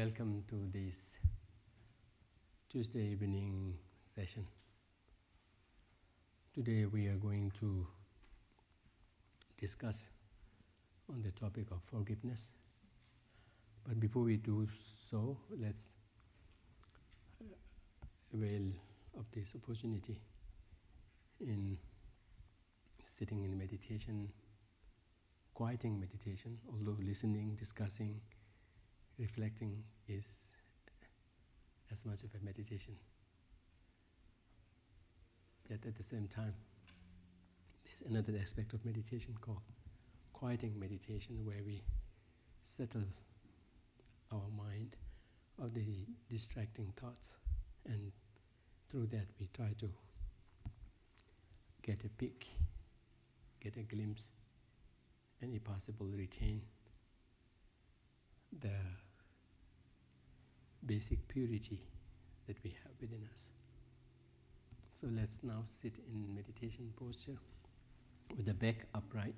welcome to this Tuesday evening session. Today we are going to discuss on the topic of forgiveness. But before we do so, let's avail of this opportunity in sitting in meditation, quieting meditation, although listening, discussing, reflecting is as much of a meditation. Yet at the same time, there's another aspect of meditation called quieting meditation, where we settle our mind of the distracting thoughts, and through that we try to get a peek, get a glimpse, and if possible retain the basic purity that we have within us. So let's now sit in meditation posture with the back upright,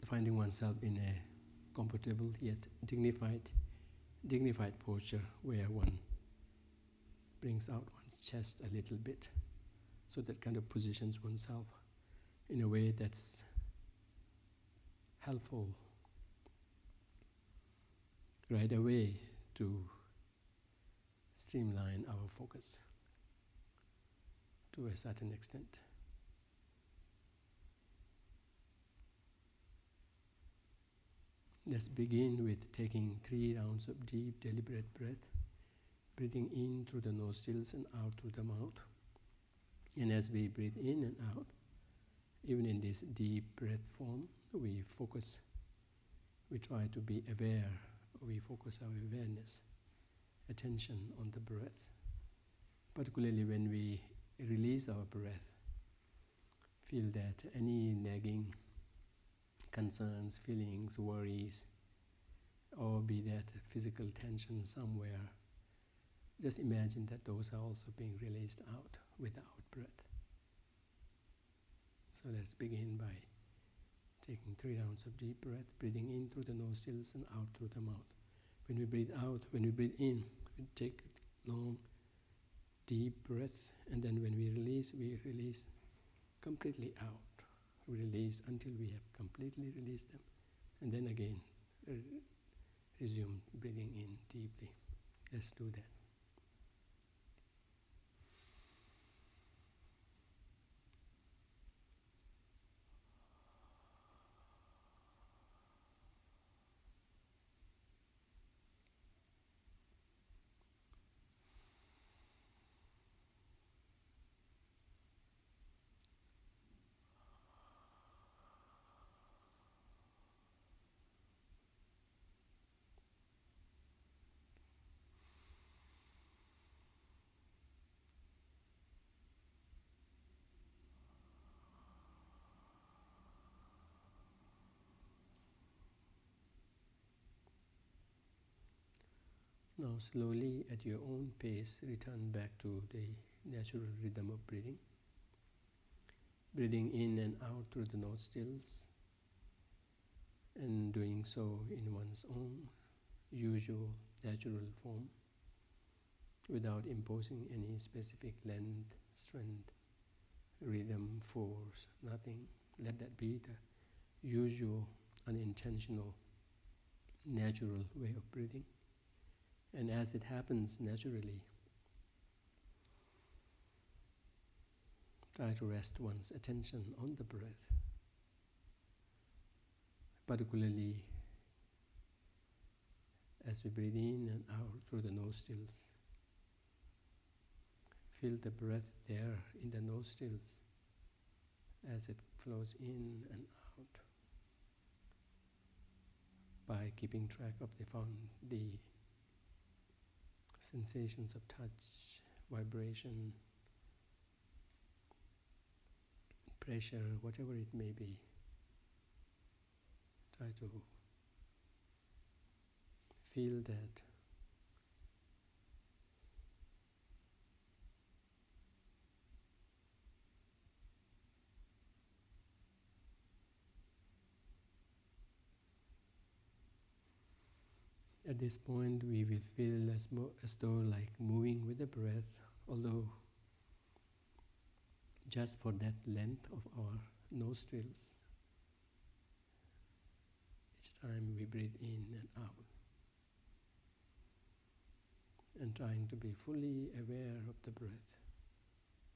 finding oneself in a comfortable yet dignified posture where one brings out one's chest a little bit, so that kind of positions oneself in a way that's helpful right away to streamline our focus to a certain extent. Let's begin with taking 3 rounds of deep, deliberate breath, breathing in through the nostrils and out through the mouth. And as we breathe in and out, even in this deep breath form, we try to be aware, we focus our awareness, attention on the breath. Particularly when we release our breath, feel that any nagging concerns, feelings, worries, or be that physical tension somewhere, just imagine that those are also being released out with the out breath. So let's begin by taking 3 rounds of deep breath, breathing in through the nostrils and out through the mouth. When we breathe in, we take long, deep breaths, and then when we release completely out. We release until we have completely released them, and then again resume breathing in deeply. Let's do that. Now slowly, at your own pace, return back to the natural rhythm of breathing. Breathing in and out through the nostrils, and doing so in one's own usual natural form, without imposing any specific length, strength, rhythm, force, nothing. Let that be the usual, unintentional, natural way of breathing. And as it happens naturally, try to rest one's attention on the breath, particularly as we breathe in and out through the nostrils. Feel the breath there in the nostrils as it flows in and out, by keeping track of the sensations of touch, vibration, pressure, whatever it may be. Try to feel that. At this point, we will feel as though like moving with the breath, although just for that length of our nostrils, each time we breathe in and out, and trying to be fully aware of the breath,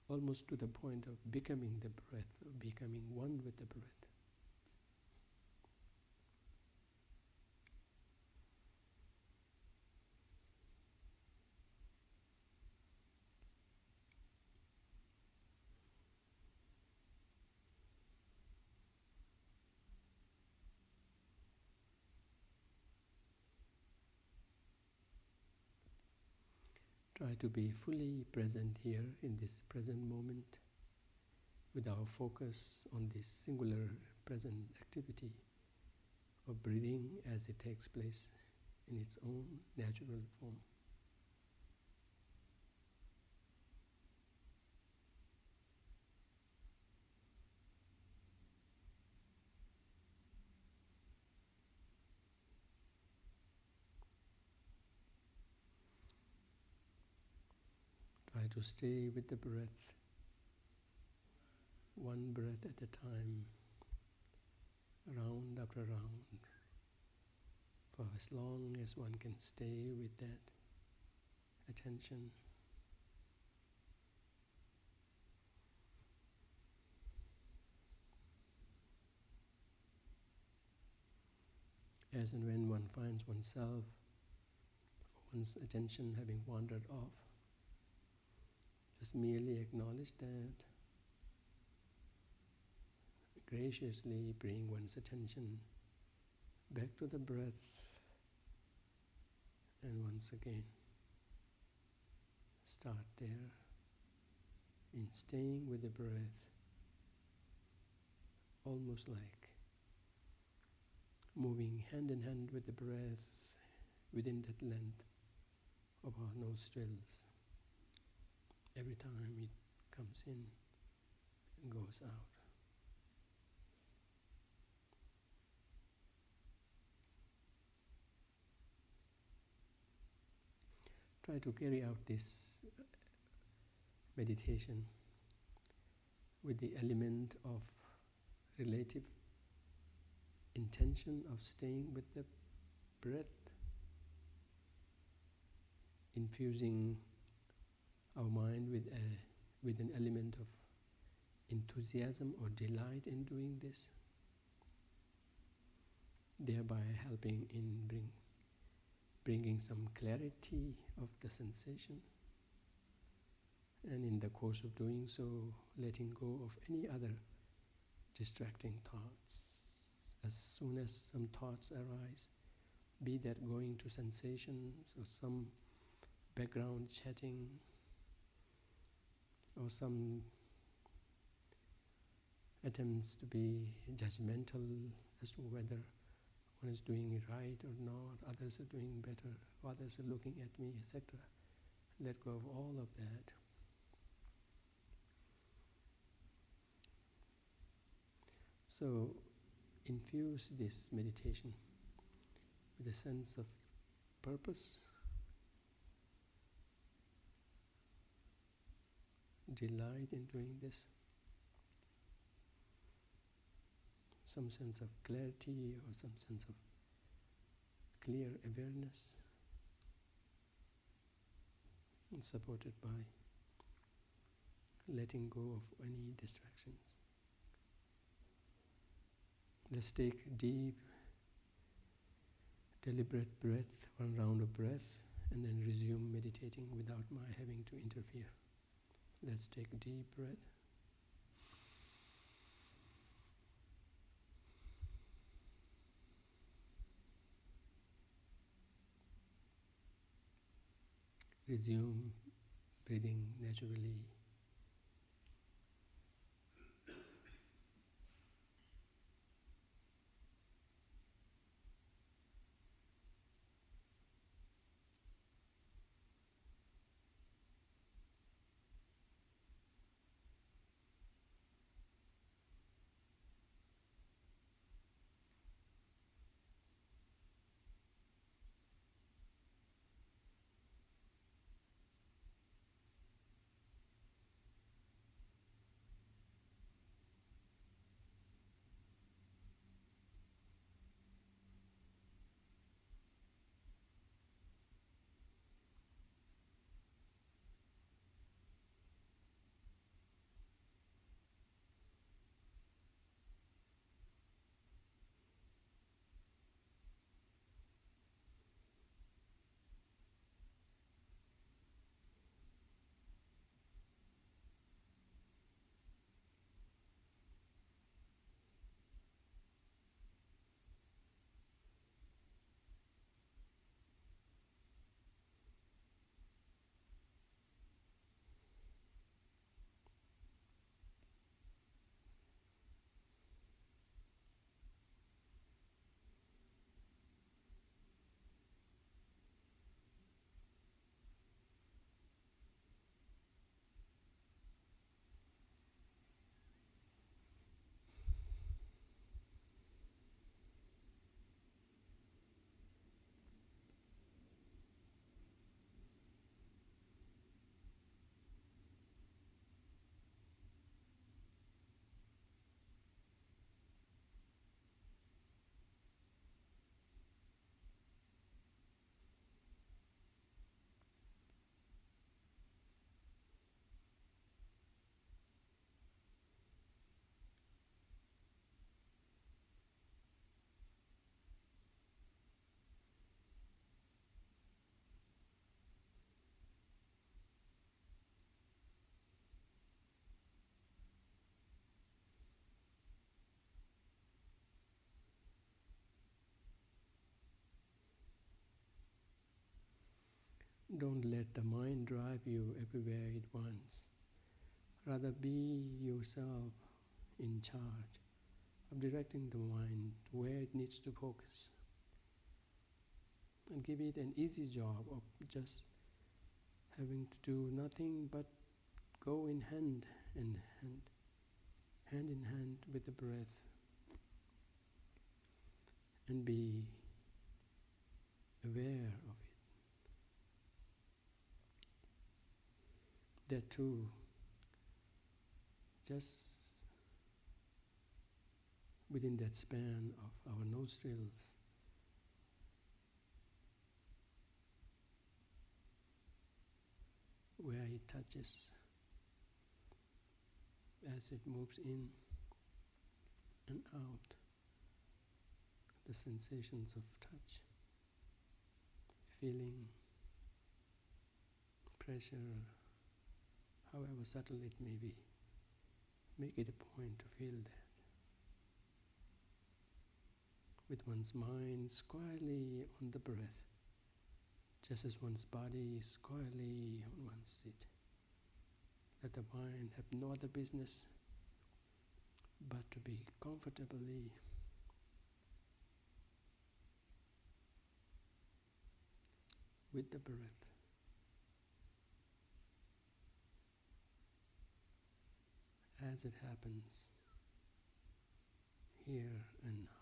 almost to the point of becoming the breath, or becoming one with the breath. Try to be fully present here in this present moment with our focus on this singular present activity of breathing as it takes place in its own natural form. Try to stay with the breath, one breath at a time, round after round, for as long as one can stay with that attention. As and when one finds oneself, one's attention having wandered off, just merely acknowledge that, graciously bring one's attention back to the breath, and once again start there in staying with the breath, almost like moving hand in hand with the breath within that length of our nostrils every time it comes in and goes out. Try to carry out this meditation with the element of relative intention of staying with the breath, infusing our mind with an element of enthusiasm or delight in doing this, thereby helping in bringing some clarity of the sensation, and in the course of doing so, letting go of any other distracting thoughts. As soon as some thoughts arise, be that going to sensations or some background chatting or some attempts to be judgmental as to whether one is doing it right or not, others are doing better, others are looking at me, etc. Let go of all of that. So infuse this meditation with a sense of purpose, delight in doing this, some sense of clarity or some sense of clear awareness, and supported by letting go of any distractions. Let's take deep, deliberate breath, one round of breath, and then resume meditating without my having to interfere. Let's take a deep breath. Resume breathing naturally. Don't let the mind drive you everywhere it wants. Rather be yourself in charge of directing the mind to where it needs to focus. And give it an easy job of just having to do nothing but go in hand in hand with the breath, and be aware of it. That too, just within that span of our nostrils, where it touches as it moves in and out, the sensations of touch, feeling, pressure, however subtle it may be. Make it a point to feel that, with one's mind squarely on the breath, just as one's body is squarely on one's seat. Let the mind have no other business but to be comfortably with the breath. As it happens, here and now.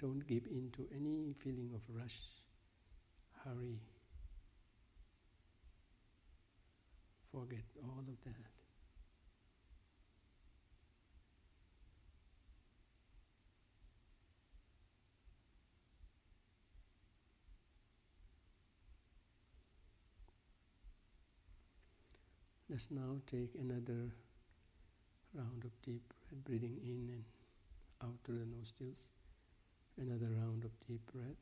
Don't give in to any feeling of rush, hurry. Forget all of that. Let's now take another round of deep breath, breathing in and out through the nostrils. Another round of deep breath.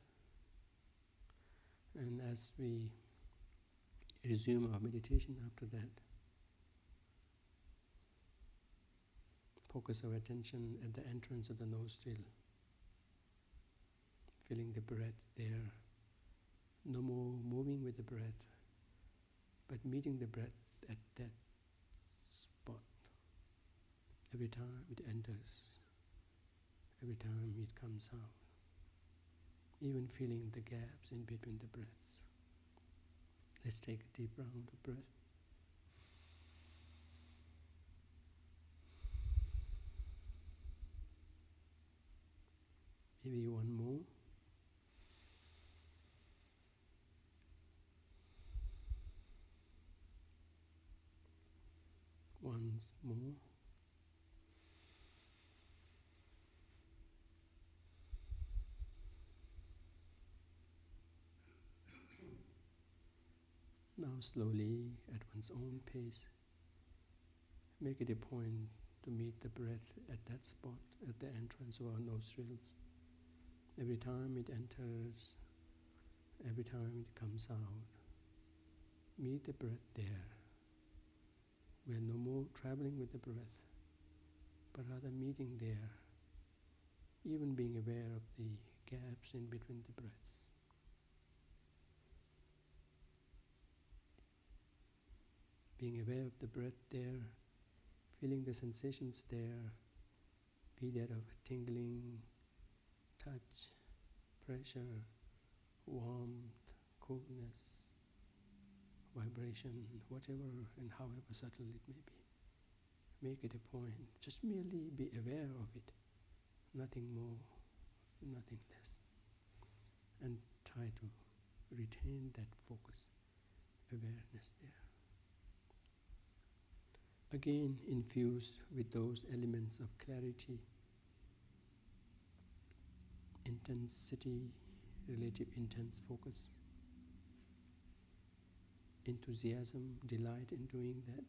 And as we resume our meditation after that, focus our attention at the entrance of the nostril, feeling the breath there. No more moving with the breath, but meeting the breath at that spot. Every time it enters, every time it comes out, even feeling the gaps in between the breaths. Let's take a deep round of breath. Maybe one more. Once more. Now slowly, at one's own pace, make it a point to meet the breath at that spot, at the entrance of our nostrils. Every time it enters, every time it comes out, meet the breath there. We are no more traveling with the breath, but rather meeting there, even being aware of the gaps in between the breaths. Being aware of the breath there, feeling the sensations there, be that of tingling, touch, pressure, warmth, coolness, vibration, whatever and however subtle it may be. Make it a point. Just merely be aware of it. Nothing more, nothing less. And try to retain that focus, awareness there. Again, infused with those elements of clarity, intensity, relative intense focus, enthusiasm, delight in doing that,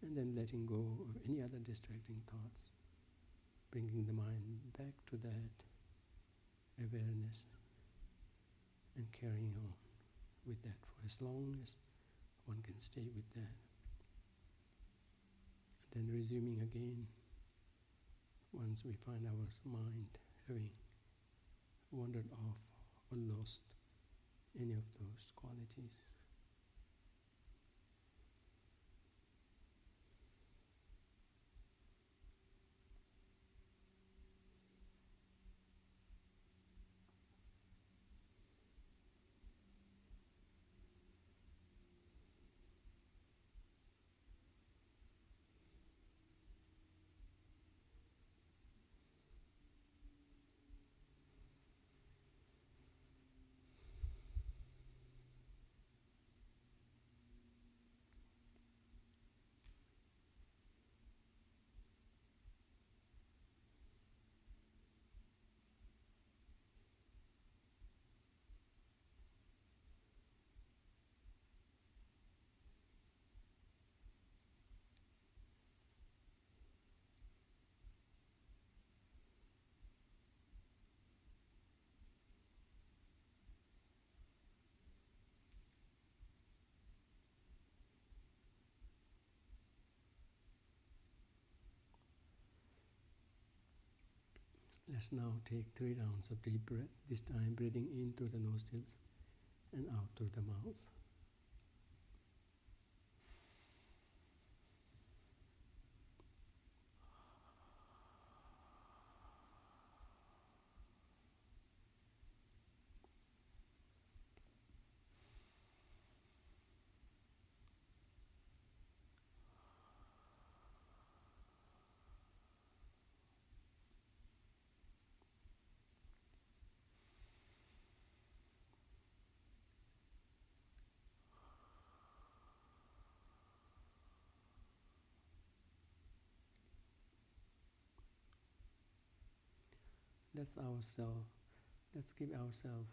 and then letting go of any other distracting thoughts, bringing the mind back to that awareness and carrying on with that for as long as one can stay with that. Then resuming again once we find our mind having wandered off or lost any of those qualities. Let's now take 3 rounds of deep breath, this time breathing in through the nostrils and out through the mouth. Let's give ourselves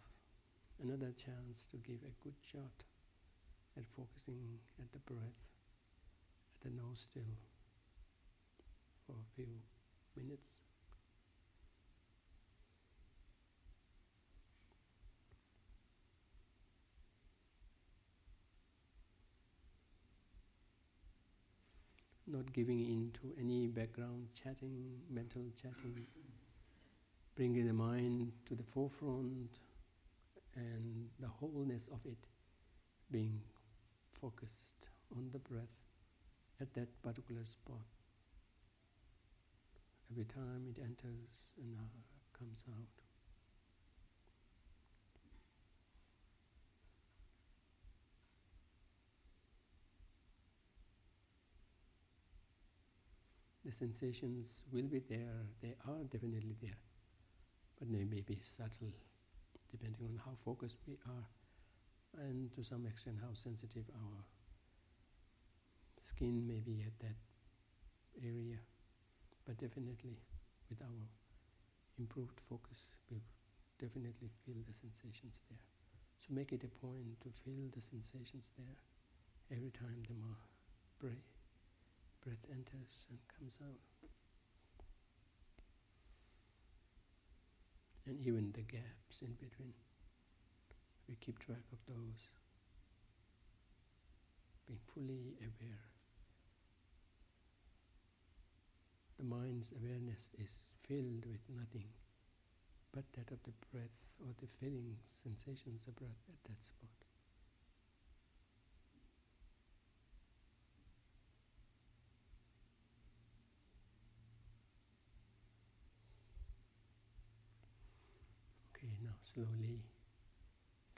another chance to give a good shot at focusing at the breath, at the nostril for a few minutes. Not giving in to any background chatting, mental chatting, bringing the mind to the forefront and the wholeness of it being focused on the breath at that particular spot. Every time it enters and comes out. The sensations will be there, they are definitely there, but they may be subtle, depending on how focused we are, and to some extent how sensitive our skin may be at that area. But definitely, with our improved focus, we definitely feel the sensations there. So make it a point to feel the sensations there every time the breath enters and comes out. And even the gaps in between, we keep track of those, being fully aware. The mind's awareness is filled with nothing but that of the breath or the feelings, sensations of breath at that spot. Okay, now slowly,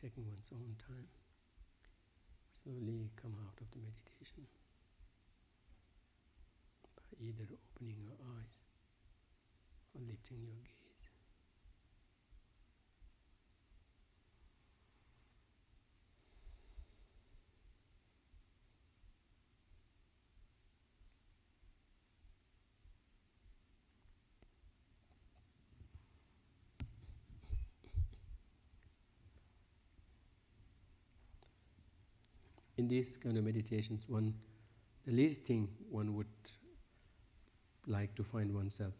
taking one's own time, slowly come out of the meditation by either opening your eyes or lifting your gaze. In these kind of meditations, the least thing one would like to find oneself,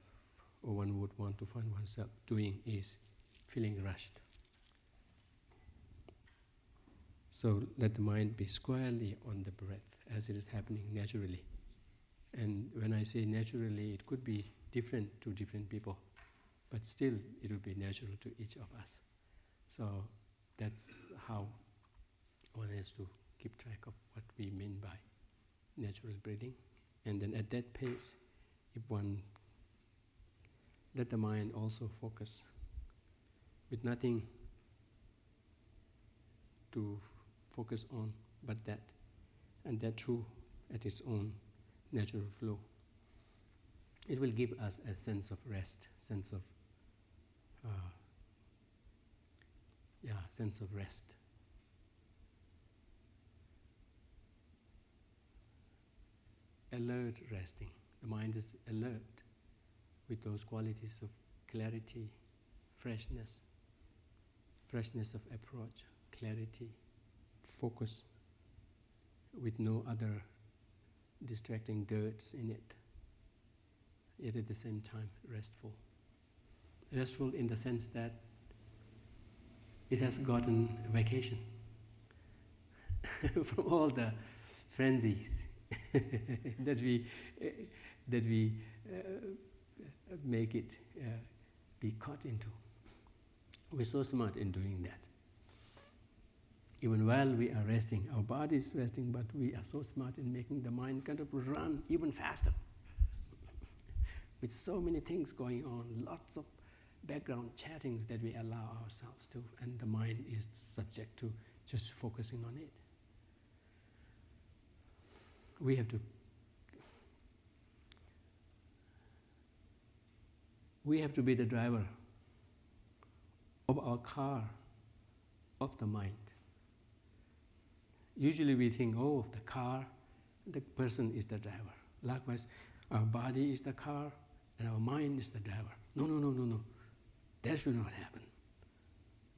or one would want to find oneself doing, is feeling rushed. So let the mind be squarely on the breath as it is happening naturally. And when I say naturally, it could be different to different people, but still it will be natural to each of us. So that's how one has to keep track of what we mean by natural breathing. And then at that pace, if one let the mind also focus with nothing to focus on but that, and that too at its own natural flow, it will give us a sense of rest, sense of rest. Alert resting. The mind is alert with those qualities of clarity, freshness of approach, clarity, focus, with no other distracting dirts in it, yet at the same time restful. Restful in the sense that it has gotten a vacation from all the frenzies that we make it be caught into. We're so smart in doing that. Even while we are resting, our body is resting, but we are so smart in making the mind kind of run even faster. With so many things going on, lots of background chattings that we allow ourselves to, and the mind is subject to just focusing on it. We have to be the driver of our car, of the mind. Usually we think, oh, the car, the person is the driver. Likewise, our body is the car and our mind is the driver. No. That should not happen.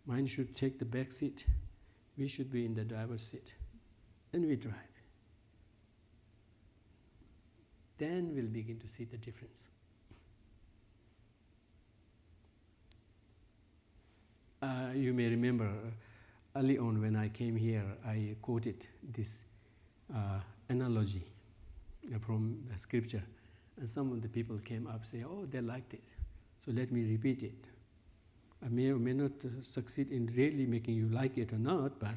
Mind should take the back seat. We should be in the driver's seat. Then we drive. Then we'll begin to see the difference. You may remember early on when I came here, I quoted this analogy from scripture, and some of the people came up say, oh, they liked it, so let me repeat it. I may or may not succeed in really making you like it or not, but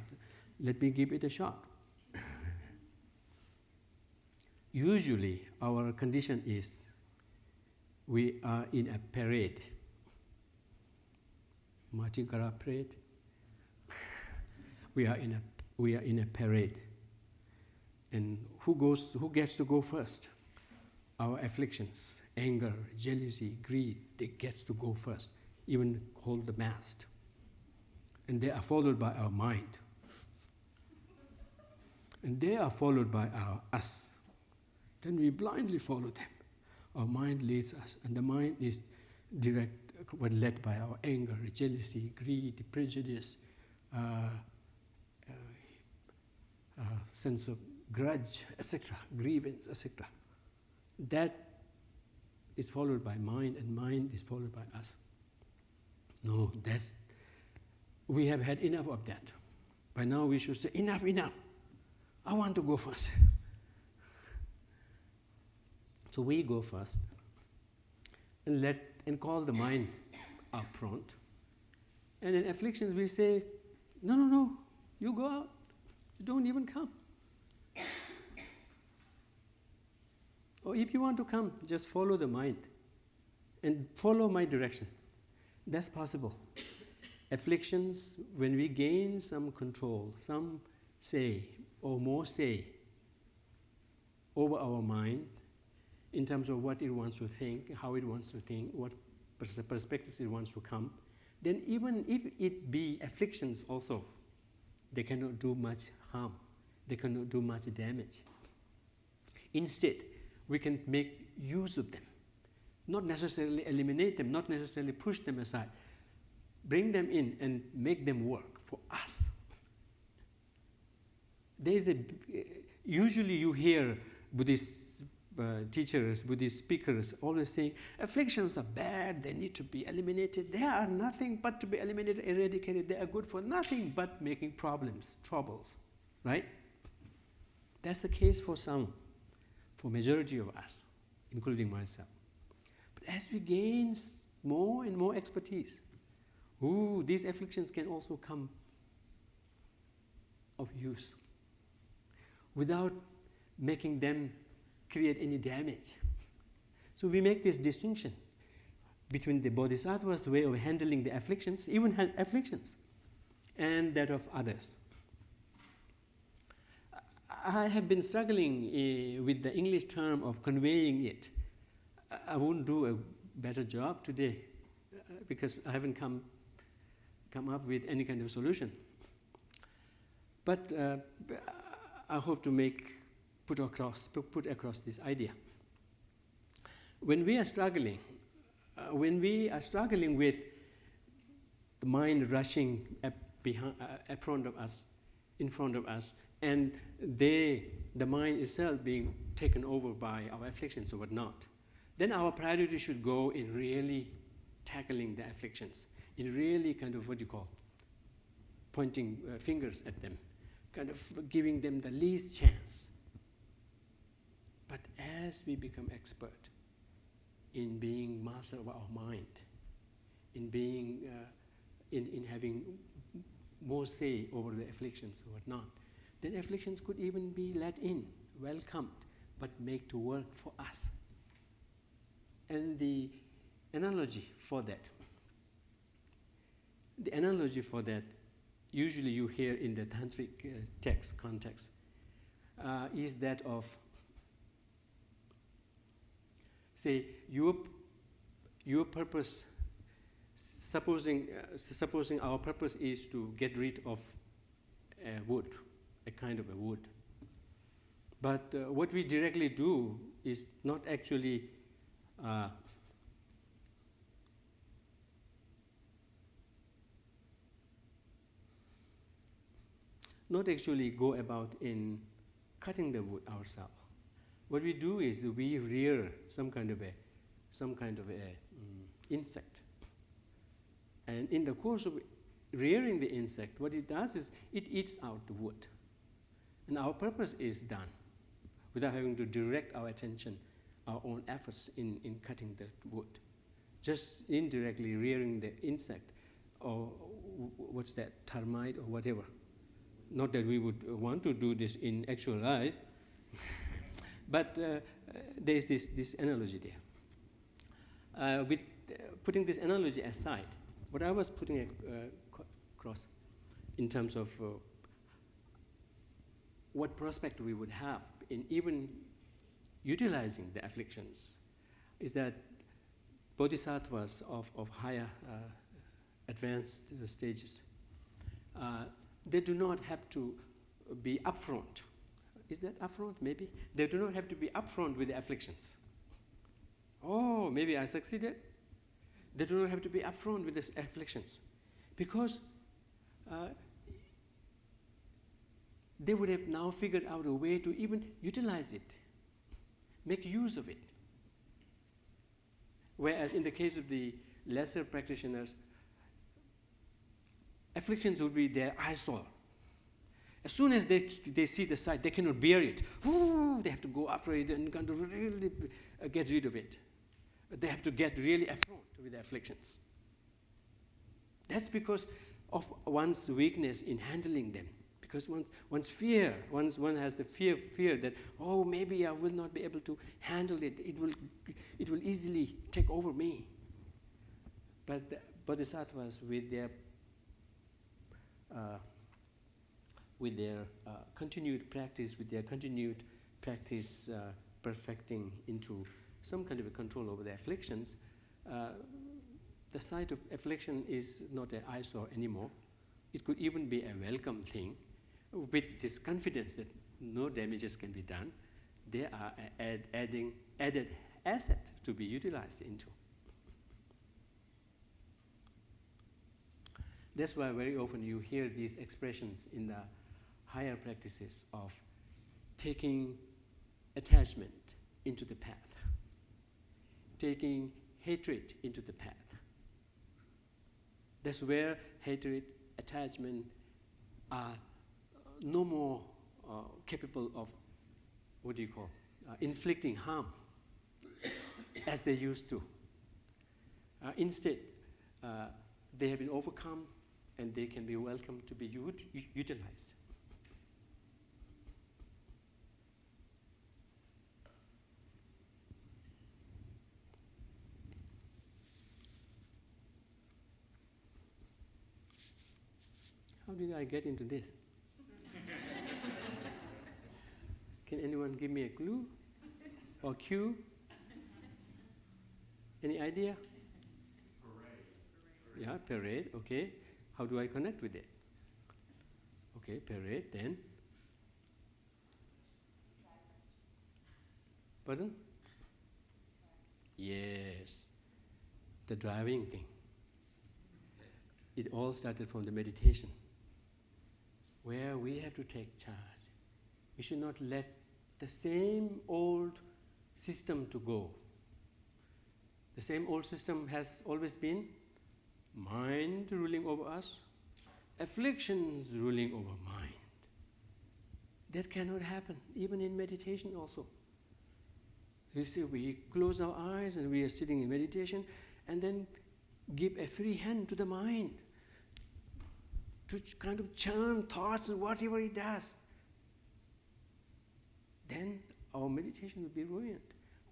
let me give it a shot. Usually our condition is we are in a parade. Mardi Gras parade. We are in a parade. And who gets to go first? Our afflictions, anger, jealousy, greed, they gets to go first, even hold the mast. And they are followed by our mind. And they are followed by us. Then we blindly follow them. Our mind leads us, and the mind is led by our anger, jealousy, greed, prejudice, sense of grudge, etc., grievance, etc. That is followed by mind, and mind is followed by us. No, we have had enough of that. By now we should say, enough. I want to go first. So we go first and call the mind up front. And in afflictions we say, no, you go out. You don't even come. Or if you want to come, just follow the mind and follow my direction. That's possible. Afflictions, when we gain some control, some say, or more say, over our mind, in terms of what it wants to think, how it wants to think, what perspectives it wants to come, then even if it be afflictions also, they cannot do much harm. They cannot do much damage. Instead, we can make use of them, not necessarily eliminate them, not necessarily push them aside. Bring them in and make them work for us. Usually you hear Buddhist teachers, Buddhist speakers always saying, afflictions are bad, they need to be eliminated. They are nothing but to be eliminated, eradicated. They are good for nothing but making problems, troubles, right? That's the case for some, for majority of us, including myself. But as we gain more and more expertise, these afflictions can also come of use without making them create any damage. So we make this distinction between the Bodhisattva's way of handling the afflictions, even afflictions, and that of others. I have been struggling with the English term of conveying it. I won't do a better job today because I haven't come up with any kind of solution. But I hope to put across this idea. When we are struggling with the mind rushing in front of us, and the mind itself being taken over by our afflictions or whatnot, then our priority should go in really tackling the afflictions, in really kind of pointing fingers at them, kind of giving them the least chance. But as we become expert in being master of our mind, in being in having more say over the afflictions or whatnot, then afflictions could even be let in, welcomed, but made to work for us. And the analogy for that, usually you hear in the tantric text context, is that of, say, your purpose. Supposing our purpose is to get rid of wood, a kind of a wood. But what we directly do is not actually go about in cutting the wood ourselves. What we do is we rear some kind of a insect. And in the course of rearing the insect, what it does is it eats out the wood. And our purpose is done without having to direct our attention, our own efforts in cutting the wood. Just indirectly rearing the insect, or what's that, termite or whatever. Not that we would want to do this in actual life, but there's this analogy there. With putting this analogy aside, what I was putting across in terms of what prospect we would have in even utilizing the afflictions is that bodhisattvas of higher advanced stages, they do not have to be upfront. Is that upfront? Maybe. They do not have to be upfront with the afflictions. Oh, maybe I succeeded. They do not have to be upfront with the afflictions, because they would have now figured out a way to even utilize it, make use of it. Whereas in the case of the lesser practitioners, afflictions would be their eyesore. As soon as they see the sight, they cannot bear it. They have to go after it and kind of really get rid of it. They have to get really affront with the afflictions. That's because of one's weakness in handling them. Because one's fear, one has the fear that, oh, maybe I will not be able to handle it. It will easily take over me. But the bodhisattvas, with their continued practice, perfecting into some kind of a control over the afflictions, the sight of affliction is not an eyesore anymore. It could even be a welcome thing. With this confidence that no damages can be done, they are an added asset to be utilized into. That's why very often you hear these expressions in the higher practices of taking attachment into the path, taking hatred into the path. That's where hatred, attachment are no more capable of, inflicting harm as they used to. Instead, they have been overcome and they can be welcome to be utilized. How did I get into this? Can anyone give me a clue or cue? Any idea? Parade. Yeah, parade, okay. How do I connect with it? Okay, parade, then? Pardon? Yes, the driving thing. It all started from the meditation, where we have to take charge. We should not let the same old system to go. The same old system has always been mind ruling over us, afflictions ruling over mind. That cannot happen, even in meditation also. You see, we close our eyes and we are sitting in meditation and then give a free hand to the mind to kind of churn thoughts and whatever it does. Then our meditation will be ruined.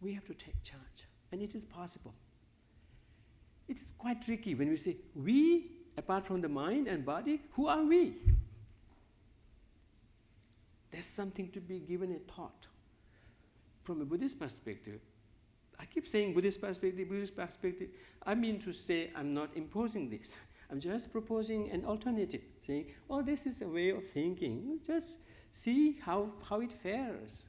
We have to take charge, and it is possible. It is quite tricky when we say, we, apart from the mind and body, who are we? There's something to be given a thought. From a Buddhist perspective, I keep saying Buddhist perspective, I mean to say I'm not imposing this. I'm just proposing an alternative, saying, oh, this is a way of thinking. Just see how it fares.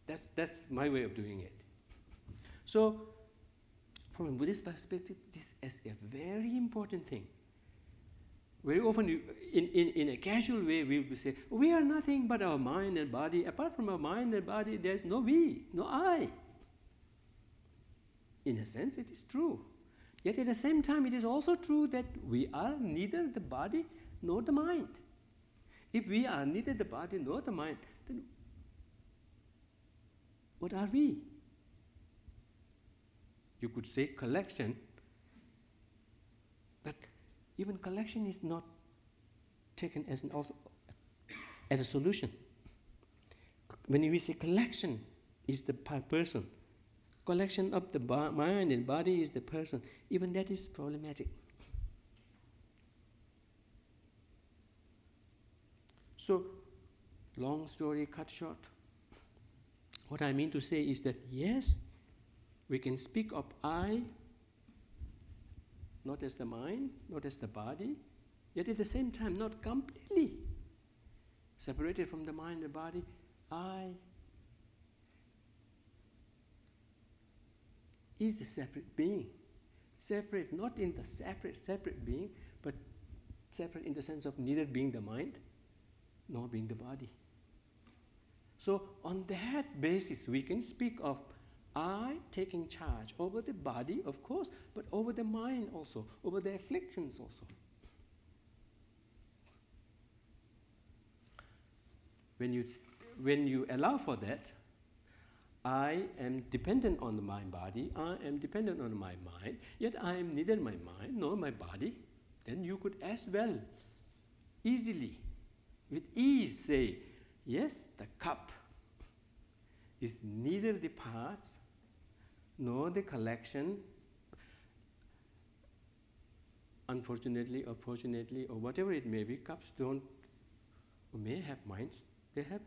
That's my way of doing it. So, from a Buddhist perspective, this is a very important thing. Very often, in a casual way, we will say, we are nothing but our mind and body. Apart from our mind and body, there's no we, no I. In a sense, it is true. Yet at the same time, it is also true that we are neither the body nor the mind. If we are neither the body nor the mind, then what are we? You could say collection, but even collection is not taken as a solution. When we say collection is the person, collection of the mind and body is the person, even that is problematic. So, long story cut short, what I mean to say is that yes, we can speak of I not as the mind, not as the body, yet at the same time not completely separated from the mind and body. I is a separate being. Separate, not in the separate being, but separate in the sense of neither being the mind nor being the body. So on that basis, we can speak of I taking charge over the body, of course, but over the mind also, over the afflictions also. When you allow for that, I am dependent on my body, I am dependent on my mind, yet I am neither my mind nor my body, then you could as well easily, with ease say, yes, the cup is neither the parts nor the collection. Unfortunately or fortunately or whatever it may be, cups don't or may have minds. They have.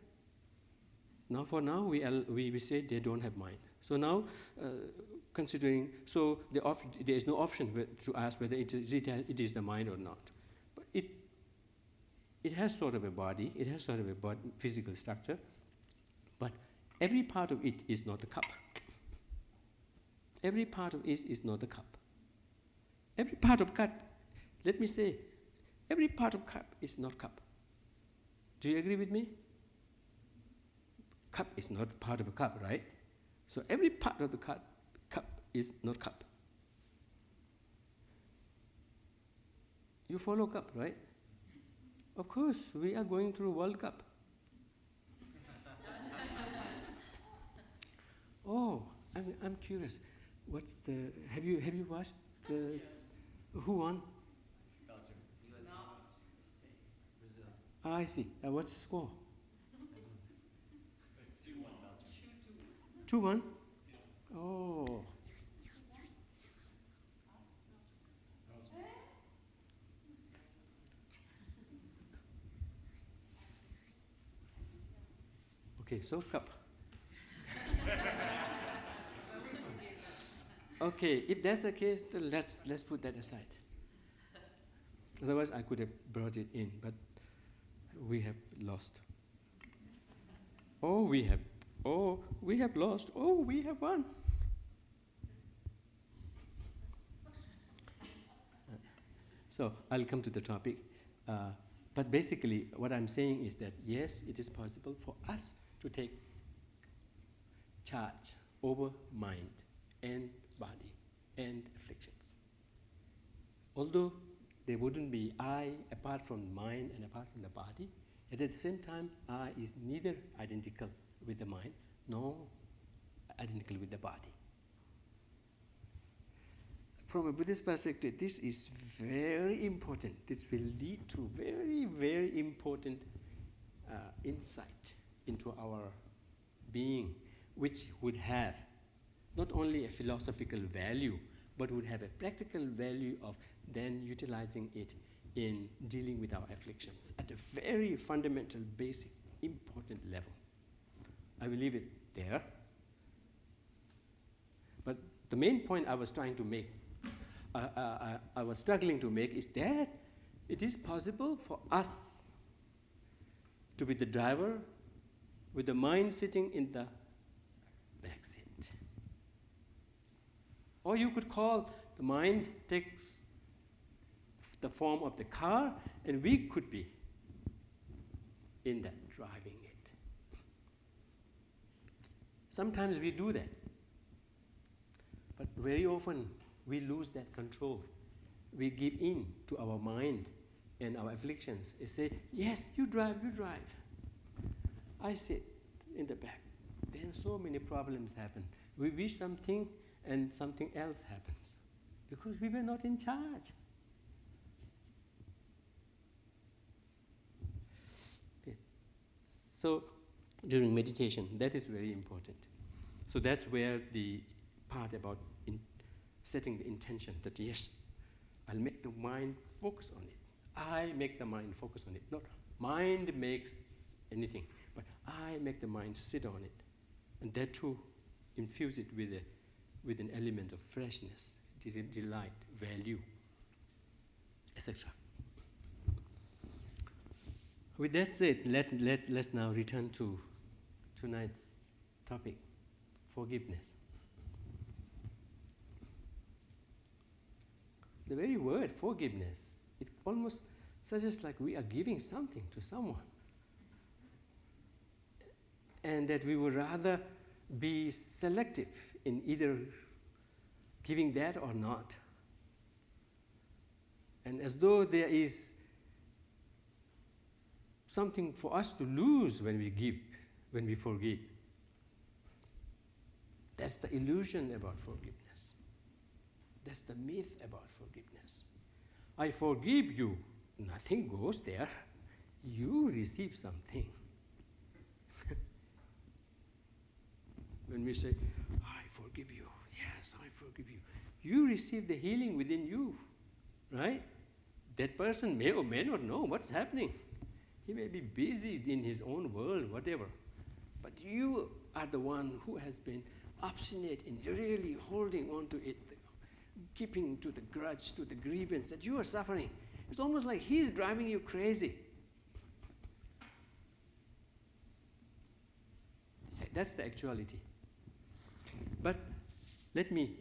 Now for now we say they don't have mind. So now considering, so there is no option to ask whether it is the mind or not. But it has sort of a body, it has sort of a physical structure, but every part of it is not a cup. Every part of it is not a cup. Every part of cup, let me say, every part of cup is not cup. Do you agree with me? Cup is not part of a cup, right? So every part of the cup is not cup. You follow cup, right? Of course, we are going through World Cup. Oh, I'm curious. What's the? Have you watched the? Who won? Belgium. Brazil. Ah, I see. What's the score? It's 2-1 Belgium. 2-1. Oh. Okay, so cup. Okay, if that's the case, then let's put that aside. Otherwise, I could have brought it in, but we have lost. Oh, we have lost. Oh, we have won. So I'll come to the topic. But basically, what I'm saying is that yes, it is possible for us to take charge over mind and body and afflictions. Although there wouldn't be I apart from mind and apart from the body, yet at the same time, I is neither identical with the mind nor identical with the body. From a Buddhist perspective, this is very important. This will lead to very, very important insight into our being, which would have not only a philosophical value, but would have a practical value of then utilizing it in dealing with our afflictions at a very fundamental, basic, important level. I will leave it there. But the main point I was trying to make, I was struggling to make, is that it is possible for us to be the driver with the mind sitting in the back seat. Or you could call the mind takes the form of the car, and we could be in that, driving it. Sometimes we do that, but very often we lose that control. We give in to our mind and our afflictions and say, yes, you drive. I sit in the back. Then so many problems happen. We wish something and something else happens because we were not in charge. Okay. So during meditation, that is very important. So that's where the part about setting the intention that yes, I'll make the mind focus on it. I make the mind focus on it. Not mind makes anything, but I make the mind sit on it. And that too, infuse it with an element of freshness, delight, value, etc. With that said, let's now return to tonight's topic, forgiveness. The very word forgiveness, it almost suggests like we are giving something to someone. And that we would rather be selective in either giving that or not. And as though there is something for us to lose when we give, when we forgive. That's the illusion about forgiveness. That's the myth about forgiveness. I forgive you. Nothing goes there. You receive something. When we say, I forgive you. Yes, I forgive you. You receive the healing within you, right? That person may or may not know what's happening. He may be busy in his own world, whatever. But you are the one who has been obstinate in really holding on to it, keeping to the grudge, to the grievance that you are suffering. It's almost like he's driving you crazy. That's the actuality. But let me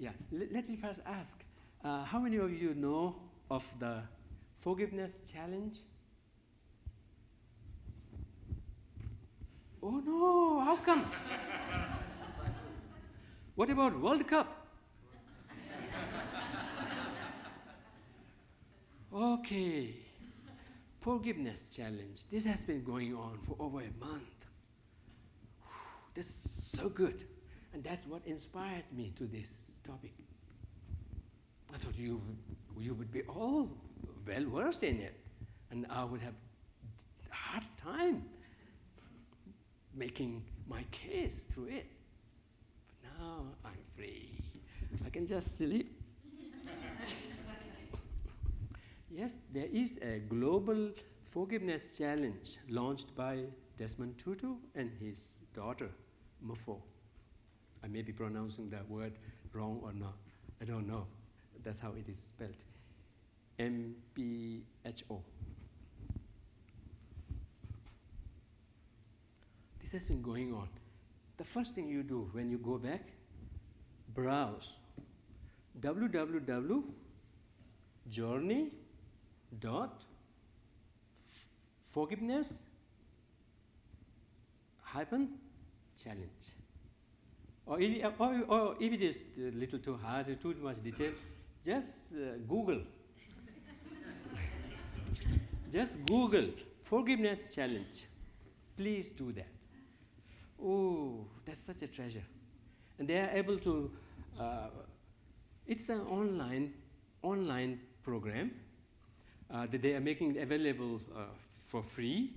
first ask, how many of you know of the forgiveness challenge? Oh no, how come? What about World Cup? Okay, forgiveness challenge. This has been going on for over a month. That's so good. And that's what inspired me to this topic. I thought you would be all well versed in it, and I would have a hard time making my case through it. But now I'm free. I can just sleep. Yes, there is a global forgiveness challenge launched by Desmond Tutu and his daughter, Mufo. I may be pronouncing that word wrong or not. I don't know. That's how it is spelled. MPHO. This has been going on. The first thing you do when you go back, browse www.journey.forgiveness-challenge. Or if it is a little too hard, too much detail, just Google. Just Google forgiveness challenge. Please do that. Oh, that's such a treasure. And they are able to, it's an online program that they are making available for free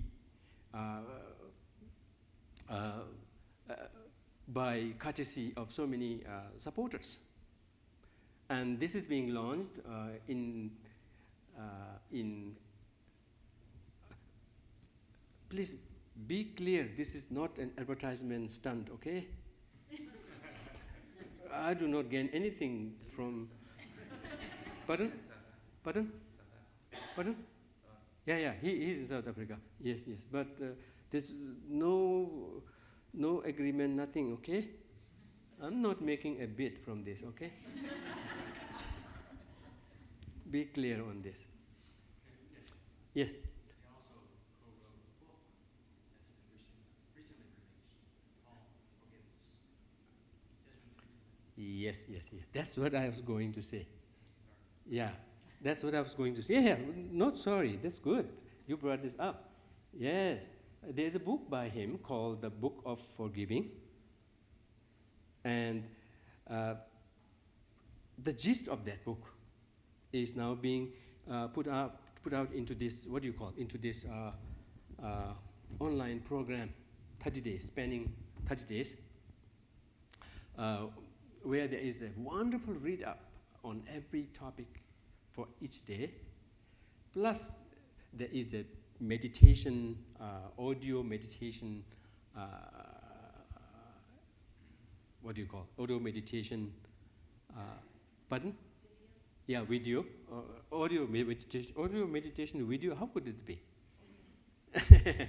by courtesy of so many supporters. And this is being launched in please be clear, this is not an advertisement stunt, okay? I do not gain anything from, pardon? Yeah, he is in South Africa, yes, but there's no agreement, nothing, okay? I'm not making a bid from this, okay? Be clear on this. Yes? He also co-wrote a book that's been recently released called Forgiveness. Yes. That's what I was going to say. Yeah, that's what I was going to say. Yeah, not sorry, that's good. You brought this up. Yes, there's a book by him called The Book of Forgiving. And the gist of that book is now being put out into this, what do you call, into this online program, 30 days, spanning 30 days, where there is a wonderful read-up on every topic for each day, plus there is a meditation, audio meditation, what do you call, audio meditation, pardon? Yeah, video, audio meditation video, how could it be?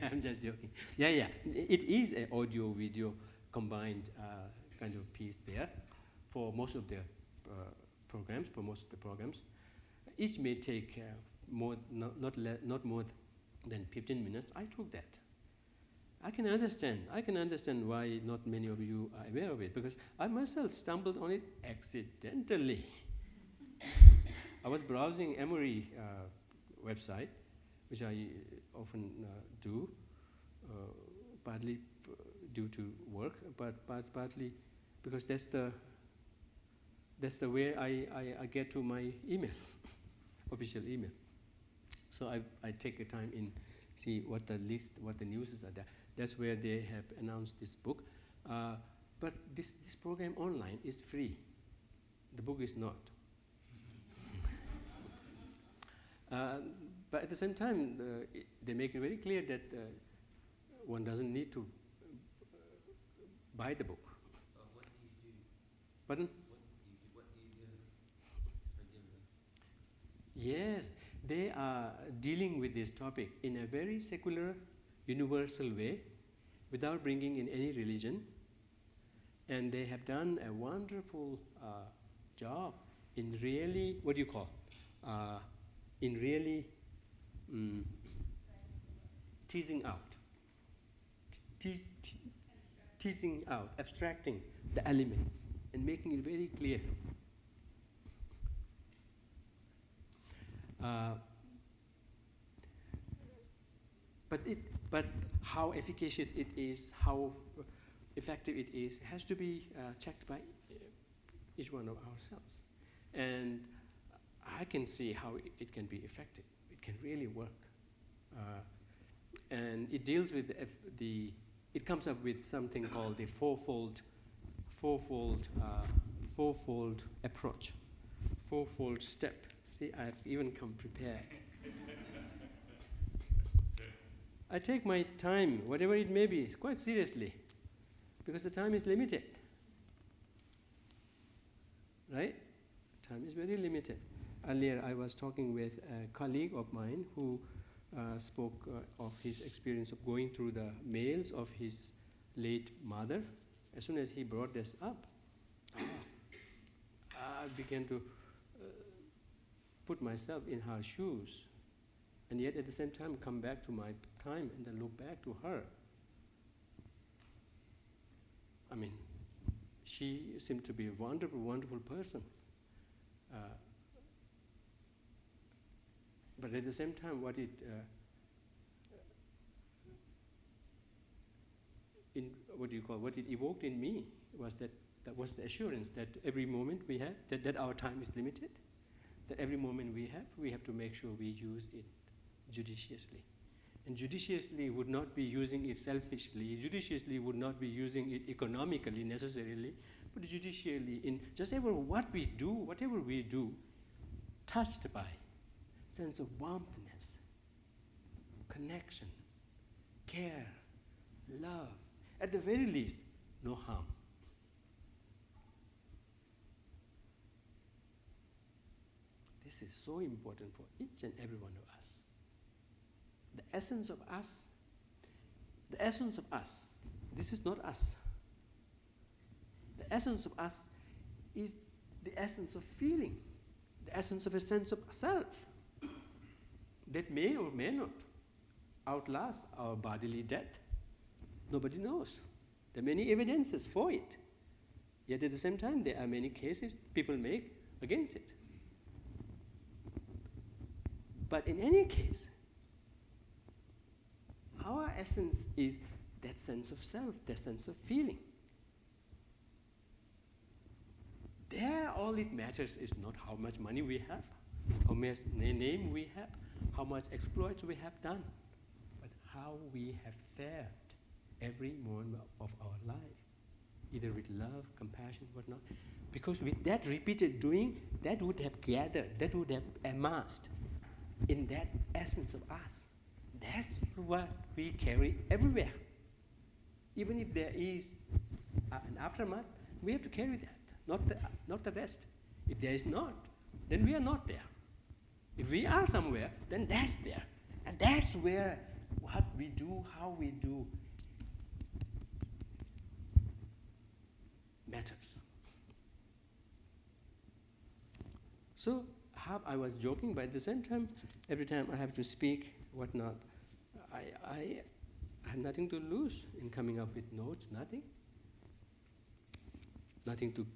I'm just joking. Yeah, it is an audio video combined kind of piece there for most of the programs, Each may take not more than 15 minutes. I took that. I can understand why not many of you are aware of it, because I myself stumbled on it accidentally. I was browsing Emory website, which I often do, partly due to work, but partly because that's the way I get to my email, official email. So I take a time in see what the news are there. That's where they have announced this book. But this program online is free. The book is not. But at the same time, they make it very clear that one doesn't need to buy the book. What do you do? Pardon? What do you do? Forgiveness. Yes, they are dealing with this topic in a very secular, universal way, without bringing in any religion. And they have done a wonderful job in really, what do you call? In really teasing out, abstracting the elements and making it very clear. But how efficacious it is, how effective it is, has to be checked by each one of ourselves. And I can see how it can be effective. It can really work. And it deals with it comes up with something called the fourfold approach, fourfold step. See, I've even come prepared. I take my time, whatever it may be, quite seriously, because the time is limited. Right? Time is very limited. Earlier, I was talking with a colleague of mine who spoke of his experience of going through the mails of his late mother. As soon as he brought this up, I began to put myself in her shoes, and yet at the same time come back to my time and then look back to her. I mean, she seemed to be a wonderful, wonderful person. But at the same time, what it evoked in me was that was the assurance that every moment we have, that our time is limited, that every moment we have to make sure we use it judiciously. And judiciously would not be using it selfishly, judiciously would not be using it economically necessarily, but judiciously in just whatever we do, touched by sense of warmthness, connection, care, love, at the very least, no harm. This is so important for each and every one of us. The essence of us, this is not us. The essence of us is the essence of feeling, the essence of a sense of self that may or may not outlast our bodily death. Nobody knows. There are many evidences for it. Yet at the same time, there are many cases people make against it. But in any case, our essence is that sense of self, that sense of feeling. There, all it matters is not how much money we have, how much name we have, how much exploits we have done, but how we have fared every moment of our life, either with love, compassion, whatnot. Because with that repeated doing, that would have gathered, that would have amassed in that essence of us. That's what we carry everywhere. Even if there is an aftermath, we have to carry that, not the rest. If there is not, then we are not there. If we are somewhere, then that's there. And that's where what we do, how we do, matters. So, I was joking, but at the same time, every time I have to speak, whatnot, I have nothing to lose in coming up with notes, nothing. Nothing to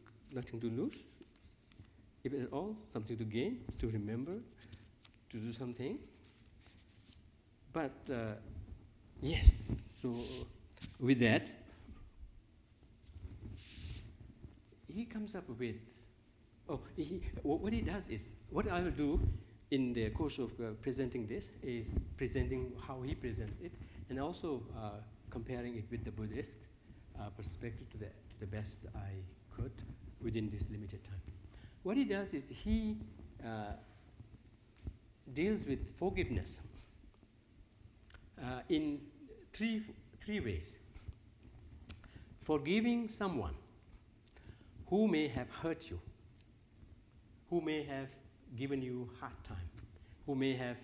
lose. If at all, something to gain, to remember, to do something. But yes, so with that, he comes up with, what he does is, what I will do in the course of presenting this is presenting how he presents it, and also comparing it with the Buddhist perspective to the best I could within this limited time. What he does is he deals with forgiveness in three ways. Forgiving someone who may have hurt you, who may have given you hard time, who may have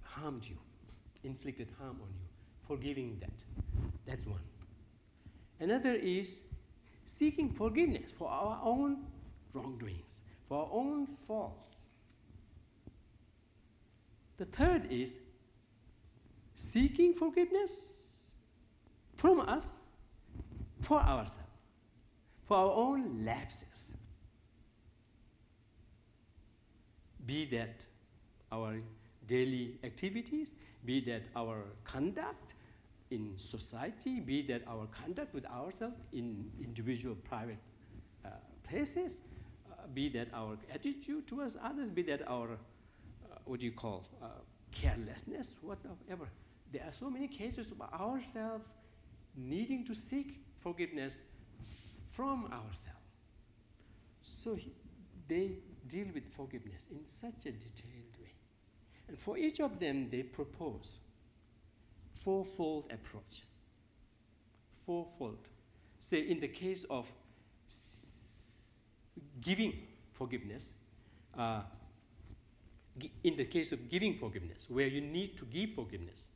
harmed you, inflicted harm on you, forgiving that. That's one. Another is seeking forgiveness for our own wrongdoings, for our own faults. The third is seeking forgiveness from us for ourselves, for our own lapses. Be that our daily activities, be that our conduct in society, be that our conduct with ourselves in individual private places, be that our attitude towards others, be that our, carelessness, whatever. There are so many cases of ourselves needing to seek forgiveness from ourselves. So they deal with forgiveness in such a detailed way. And for each of them, they propose fourfold approach. Fourfold. Say, in the case of giving forgiveness, in the case of giving forgiveness, where you need to give forgiveness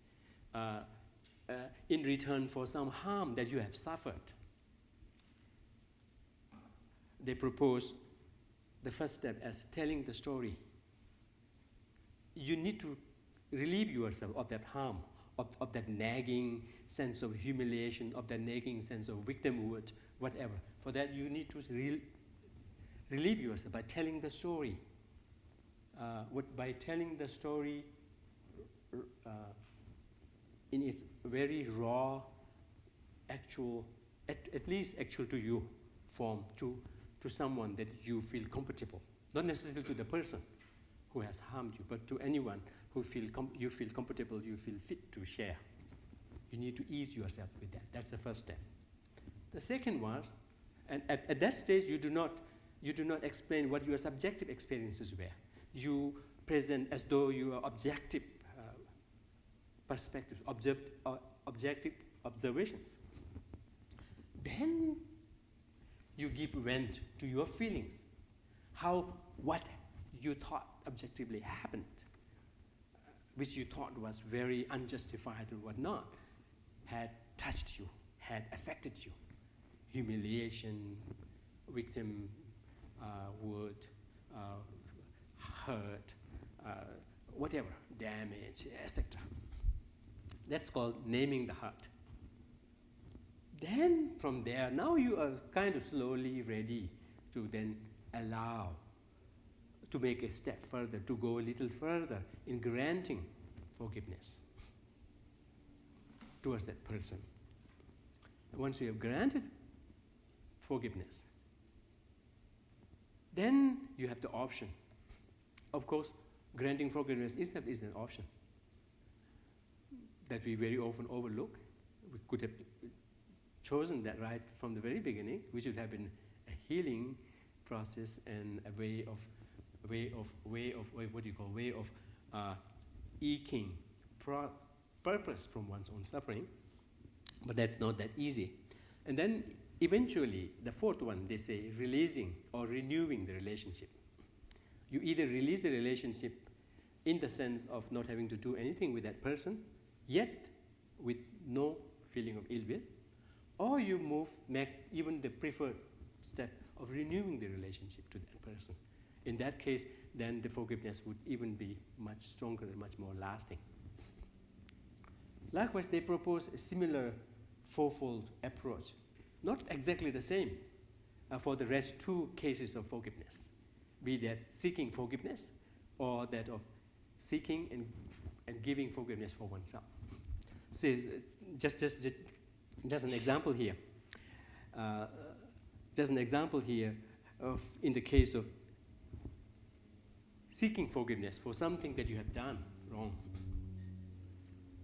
in return for some harm that you have suffered, they propose the first step as telling the story. You need to relieve yourself of that harm, of that nagging sense of humiliation, of that nagging sense of victimhood, whatever. For that, you need to relieve yourself by telling the story. By telling the story in its very raw, actual, at least actual to you form, to someone that you feel comfortable. Not necessarily to the person who has harmed you, but to anyone who you feel comfortable, you feel fit to share. You need to ease yourself with that. That's the first step. The second was, and at that stage you do not explain what your subjective experiences were. You present as though you are objective perspectives, objective observations. Then you give vent to your feelings, what you thought objectively happened, which you thought was very unjustified and whatnot, had touched you, had affected you. Humiliation, victim would hurt, whatever, damage, etc. That's called naming the hurt. Then from there, now you are kind of slowly ready to then allow, to make a step further, to go a little further in granting forgiveness towards that person. Once you have granted forgiveness, then you have the option. Of course, granting forgiveness is an option that we very often overlook. We could have chosen that right from the very beginning, which would have been a healing process and a way of eking purpose from one's own suffering. But that's not that easy. And then eventually, the fourth one, they say releasing or renewing the relationship. You either release the relationship in the sense of not having to do anything with that person, yet with no feeling of ill will, or you make even the preferred step of renewing the relationship to that person. In that case, then the forgiveness would even be much stronger and much more lasting. Likewise, they propose a similar fourfold approach, not exactly the same for the rest two cases of forgiveness, be that seeking forgiveness or that of seeking and giving forgiveness for oneself. So just an example here. Just an example here of in the case of seeking forgiveness for something that you have done wrong.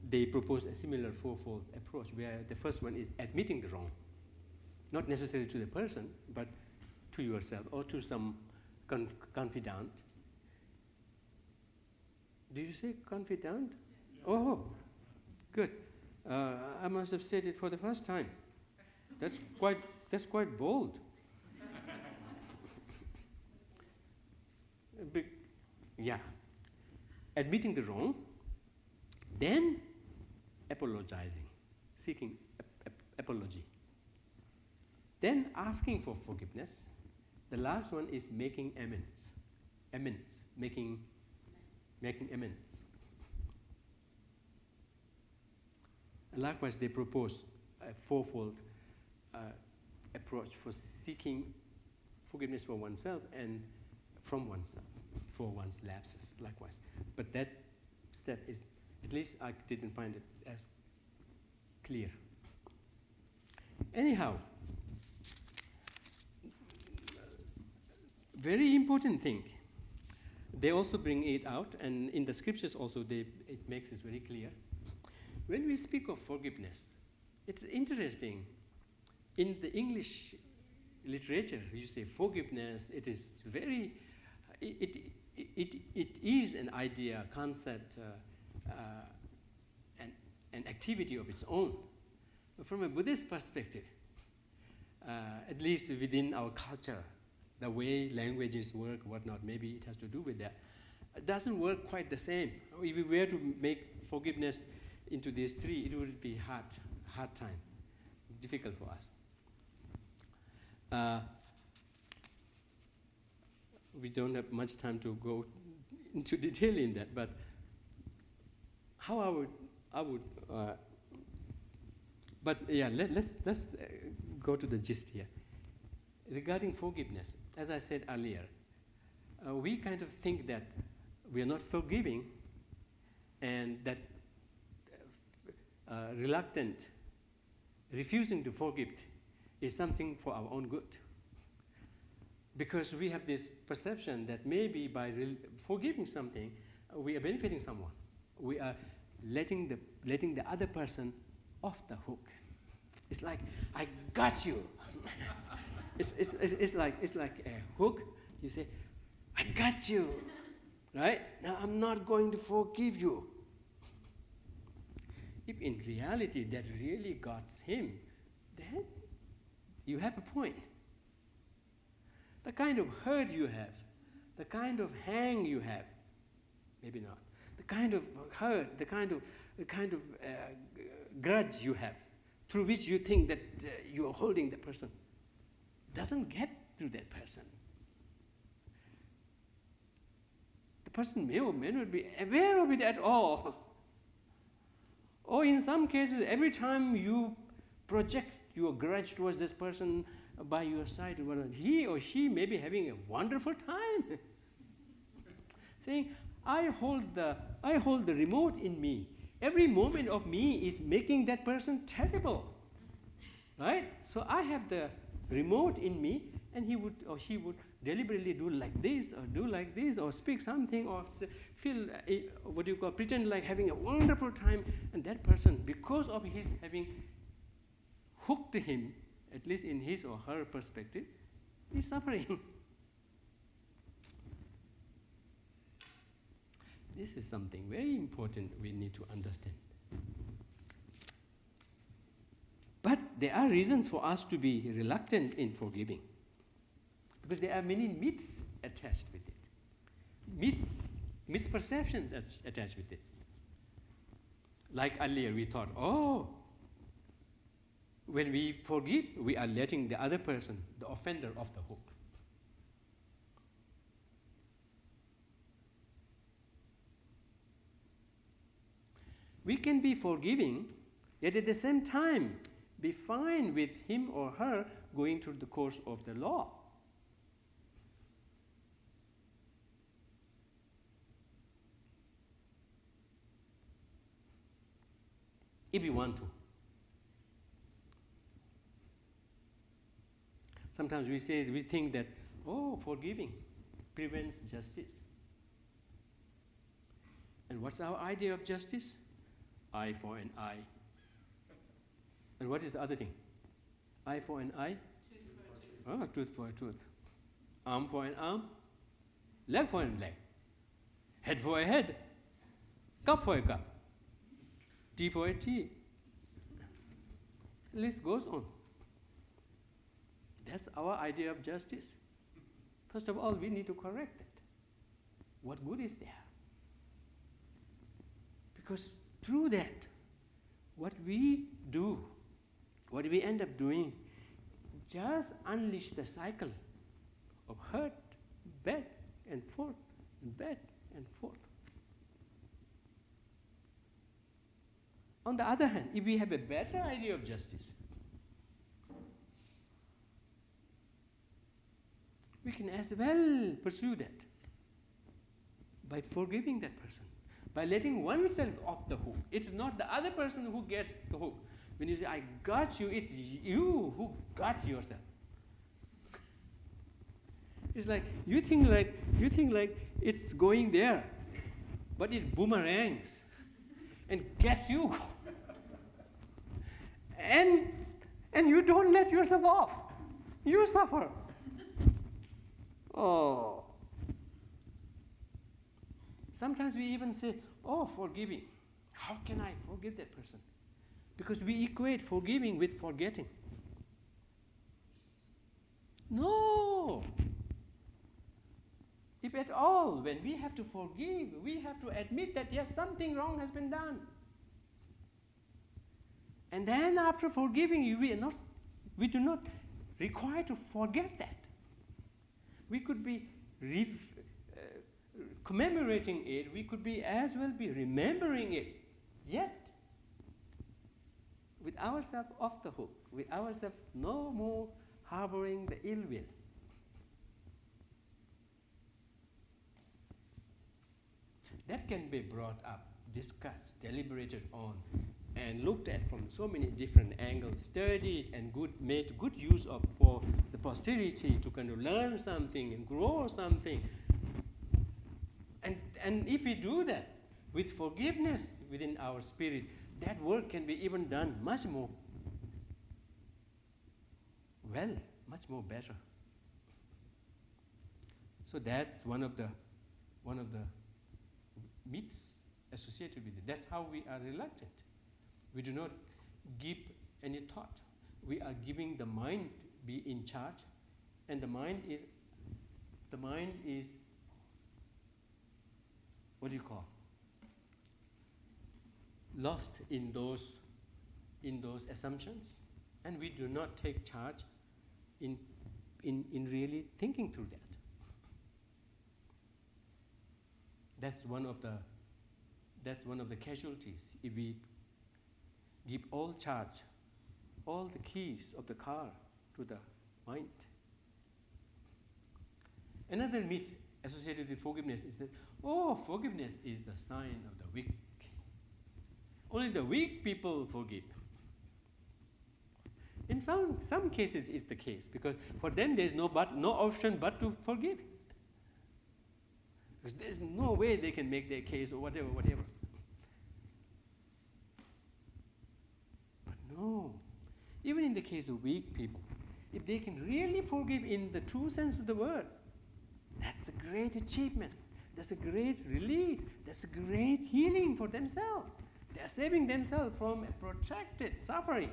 They propose a similar fourfold approach where the first one is admitting the wrong, not necessarily to the person, but to yourself or to some confidant. Did you say confidant? Yeah. Oh, good. I must have said it for the first time. That's quite bold. Yeah. Admitting the wrong, then apologizing, seeking apology. Then asking for forgiveness. The last one is making amends. Making amends. And likewise, they propose a fourfold approach for seeking forgiveness for oneself and from oneself, for one's lapses, likewise. But that step is, at least I didn't find it as clear. Anyhow, very important thing. They also bring it out, and in the scriptures also it makes it very clear. When we speak of forgiveness, it's interesting. In the English literature, you say forgiveness. It is very. It is an idea, concept, an activity of its own. But from a Buddhist perspective, at least within our culture, the way languages work, whatnot, maybe it has to do with that. It doesn't work quite the same. If we were to make forgiveness into these three, it would be hard time, difficult for us. We don't have much time to go into detail in that, but how I would. But yeah, let's go to the gist here. Regarding forgiveness, as I said earlier, we kind of think that we are not forgiving, and that reluctant, refusing to forgive is something for our own good. Because we have this perception that maybe by forgiving something, we are benefiting someone. We are letting the other person off the hook. It's like, I got you. it's like a hook. You say, I got you, right? Now I'm not going to forgive you. If in reality that really got him, then you have a point. The kind of hurt you have, the kind of hang you have, maybe not. The kind of hurt, the kind of grudge you have, through which you think that you are holding the person, doesn't get to that person. The person may or may not be aware of it at all. Or in some cases, every time you project your grudge towards this person by your side, he or she may be having a wonderful time. Saying, I hold the remote in me. Every moment of me is making that person terrible. Right? So I have the remote in me, and he would or she would deliberately do like this, or do like this, or speak something, or feel, pretend like having a wonderful time, and that person, because of his having hooked him, at least in his or her perspective, is suffering. This is something very important we need to understand. But there are reasons for us to be reluctant in forgiving, because there are many myths attached with it. Myths, misperceptions attached with it. Like earlier we thought, when we forgive, we are letting the other person, the offender, off the hook. We can be forgiving, yet at the same time be fine with him or her going through the course of the law. If we want to. Sometimes we think that, forgiving prevents justice. And what's our idea of justice? Eye for an eye. And what is the other thing? Eye for an eye? Tooth for a tooth. Arm for an arm? Leg for a leg. Head for a head. Cup for a cup. Tea for a tea. The list goes on. That's our idea of justice. First of all, we need to correct it. What good is there? Because through that, what we do, what we end up doing, just unleash the cycle of hurt, back and forth, and back and forth. On the other hand, if we have a better idea of justice, we can as well pursue that by forgiving that person, by letting oneself off the hook. It's not the other person who gets the hook. When you say, I got you, it's you who got yourself. It's like you think like it's going there, but it boomerangs and gets you. And you don't let yourself off. You suffer. Oh. Sometimes we even say, oh, forgiving. How can I forgive that person? Because we equate forgiving with forgetting. No. If at all, when we have to forgive, we have to admit that yes, something wrong has been done. And then after forgiving, we do not require to forget that. We could be commemorating it, we could be as well be remembering it, yet with ourselves off the hook, with ourselves no more harboring the ill will. That can be brought up, discussed, deliberated on, and looked at from so many different angles, studied and made good use of for the posterity to kind of learn something and grow something. And if we do that with forgiveness within our spirit, that work can be even done much more well, much more better. So that's one of the myths associated with it. That's how we are reluctant. We do not give any thought. We are giving the mind be in charge, and the mind is what do you call? Lost in those assumptions, and we do not take charge in really thinking through that. That's one of the casualties. If we give all charge, all the keys of the car to the mind. Another myth associated with forgiveness is that, oh, forgiveness is the sign of the weak. Only the weak people forgive. In some cases it's the case, because for them there's no option but to forgive. Because there's no way they can make their case or whatever. But no, even in the case of weak people, if they can really forgive in the true sense of the word, that's a great achievement. That's a great relief. That's a great healing for themselves. They are saving themselves from a protracted suffering.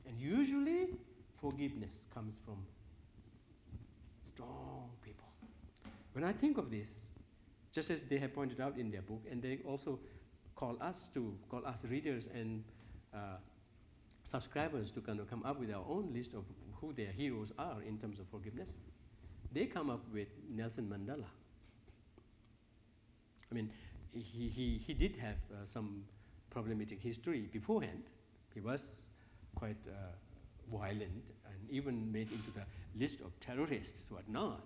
And usually, forgiveness comes from strong people. When I think of this, just as they have pointed out in their book, and they also call us readers and subscribers to kind of come up with our own list of who their heroes are in terms of forgiveness, they come up with Nelson Mandela. I mean, he did have some problematic history beforehand. He was quite violent and even made into the list of terrorists, whatnot.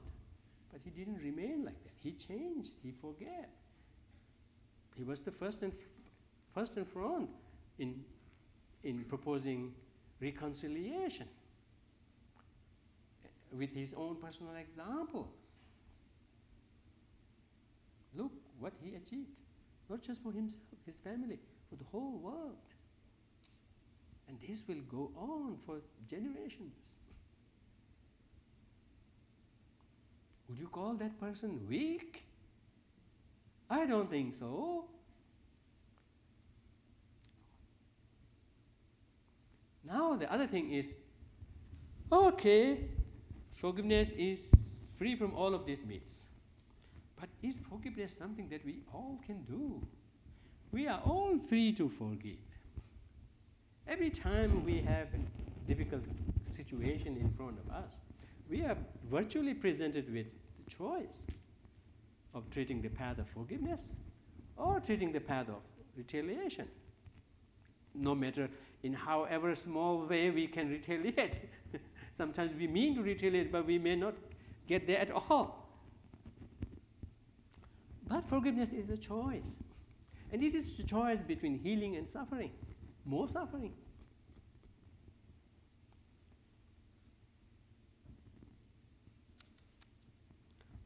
But he didn't remain like that. He changed. He forgave. He was the first and front in proposing reconciliation with his own personal examples. Look what he achieved, not just for himself, his family, for the whole world. And this will go on for generations. Would you call that person weak? I don't think so. Now the other thing is, okay, forgiveness is free from all of these myths. But is forgiveness something that we all can do? We are all free to forgive. Every time we have a difficult situation in front of us, we are virtually presented with the choice of treating the path of forgiveness or treating the path of retaliation. No matter in however small way we can retaliate. Sometimes we mean to retaliate, but we may not get there at all. But forgiveness is a choice. And it is a choice between healing and suffering. More suffering.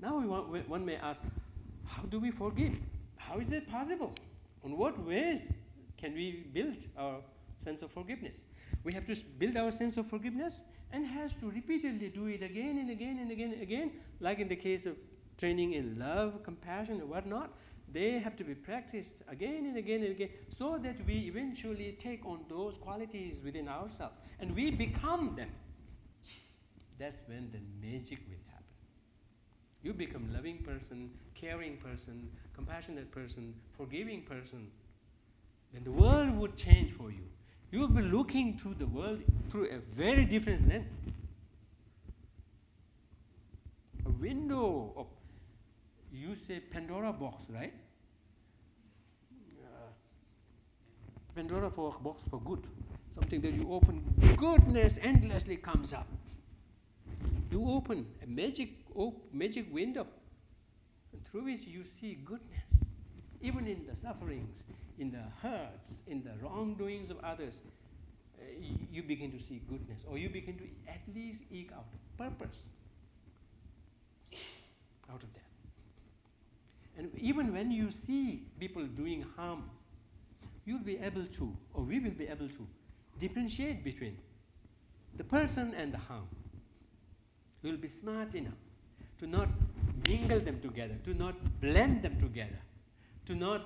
Now one may ask, how do we forgive? How is it possible? In what ways can we build our sense of forgiveness? We have to build our sense of forgiveness and has to repeatedly do it again and again and again and again, like in the case of training in love, compassion, and whatnot. They have to be practiced again and again and again, so that we eventually take on those qualities within ourselves and we become them. That's when the magic will happen. You become loving person, caring person, compassionate person, forgiving person. Then the world would change for you. You will be looking through the world through a very different lens. A window of, you say Pandora box, right? Pandora box for good. Something that you open, goodness endlessly comes up. You open a magic window, and through which you see goodness. Even in the sufferings, in the hurts, in the wrongdoings of others, you begin to see goodness, or you begin to at least eke out purpose out of that. And even when you see people doing harm, you'll be able to, or we will be able to, differentiate between the person and the harm. We will be smart enough to not mingle them together, to not blend them together, to not,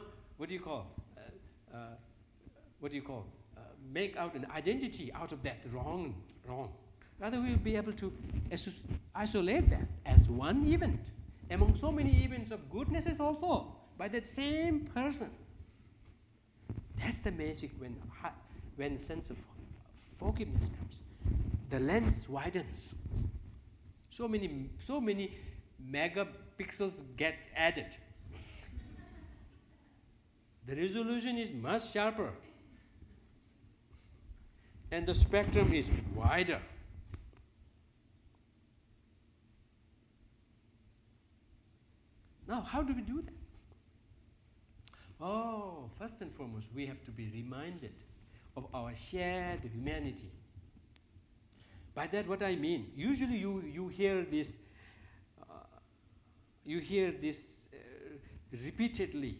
make out an identity out of that wrong. Rather, we will be able to isolate that as one event among so many events of goodnesses also by that same person. That's the magic when sense of forgiveness comes. The lens widens. So many megapixels get added. The resolution is much sharper. And the spectrum is wider. Now, how do we do that? Oh, first and foremost, we have to be reminded of our shared humanity. By that, what I mean, usually you hear this repeatedly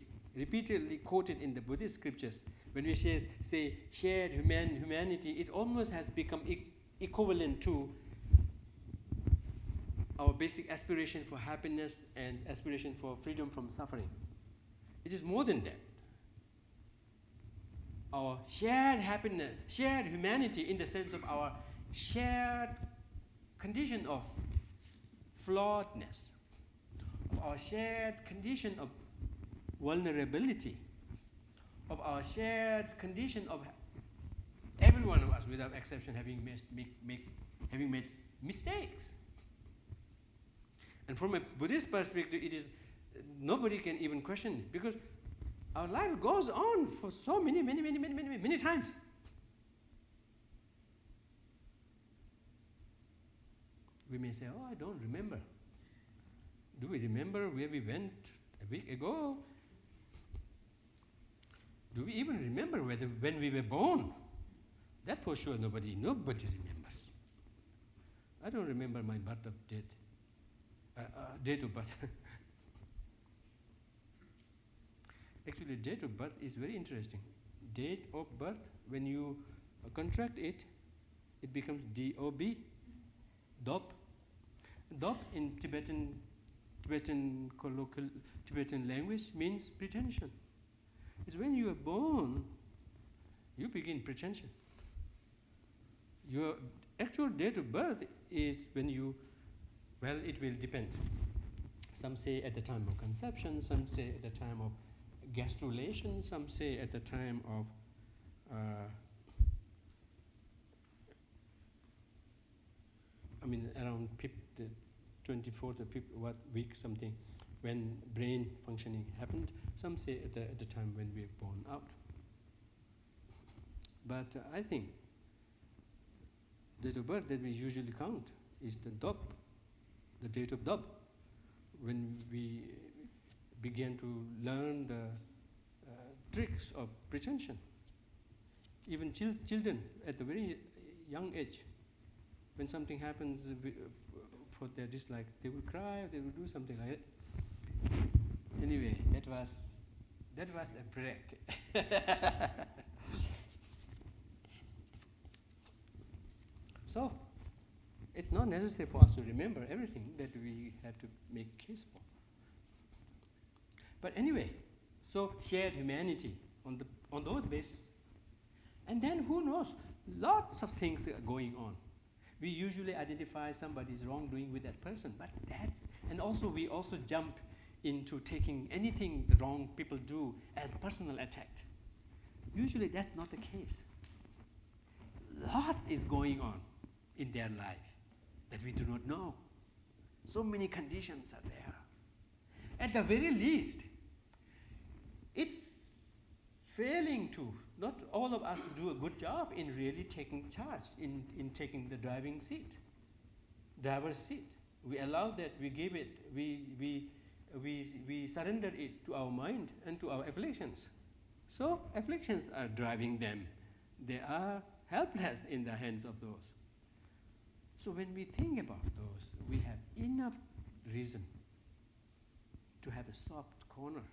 quoted in the Buddhist scriptures. When we say shared humanity, it almost has become equivalent to our basic aspiration for happiness and aspiration for freedom from suffering. It is more than that. Our shared happiness, shared humanity in the sense of our shared condition of flawedness, of our shared condition of vulnerability, of our shared condition of every one of us, without exception, having made mistakes. And from a Buddhist perspective, it is nobody can even question it, because our life goes on for so many times. We may say, oh, I don't remember. Do we remember where we went a week ago? Do we even remember when we were born? That for sure nobody remembers. I don't remember my date of birth. Actually, date of birth is very interesting. Date of birth, when you contract it, it becomes D-O-B, Dop. Dop in Tibetan colloquial Tibetan language means pretension. It's when you are born, you begin pretension. Your actual date of birth is when you, well, it will depend. Some say at the time of conception, some say at the time of gastrulation, some say at the time of around the 24th or 5th week, something, when brain functioning happened. Some say at the time when we are born out. But I think date of birth that we usually count is the date of Dop, when we began to learn the tricks of pretension. Even children at a very young age, when something happens for their dislike. They will cry, they will do something like that. Anyway, that was a break. So, it's not necessary for us to remember everything that we have to make case for. But anyway, so shared humanity on those bases. And then who knows? Lots of things are going on. We usually identify somebody's wrongdoing with that person, but and also we also jump into taking anything the wrong people do as personal attack. Usually that's not the case. Lot is going on in their life that we do not know. So many conditions are there. At the very least, it's failing to, not all of us do a good job in really taking charge, in taking the driver's seat. We allow that, we give it, we surrender it to our mind and to our afflictions. So afflictions are driving them. They are helpless in the hands of those. So when we think about those, we have enough reason to have a soft corner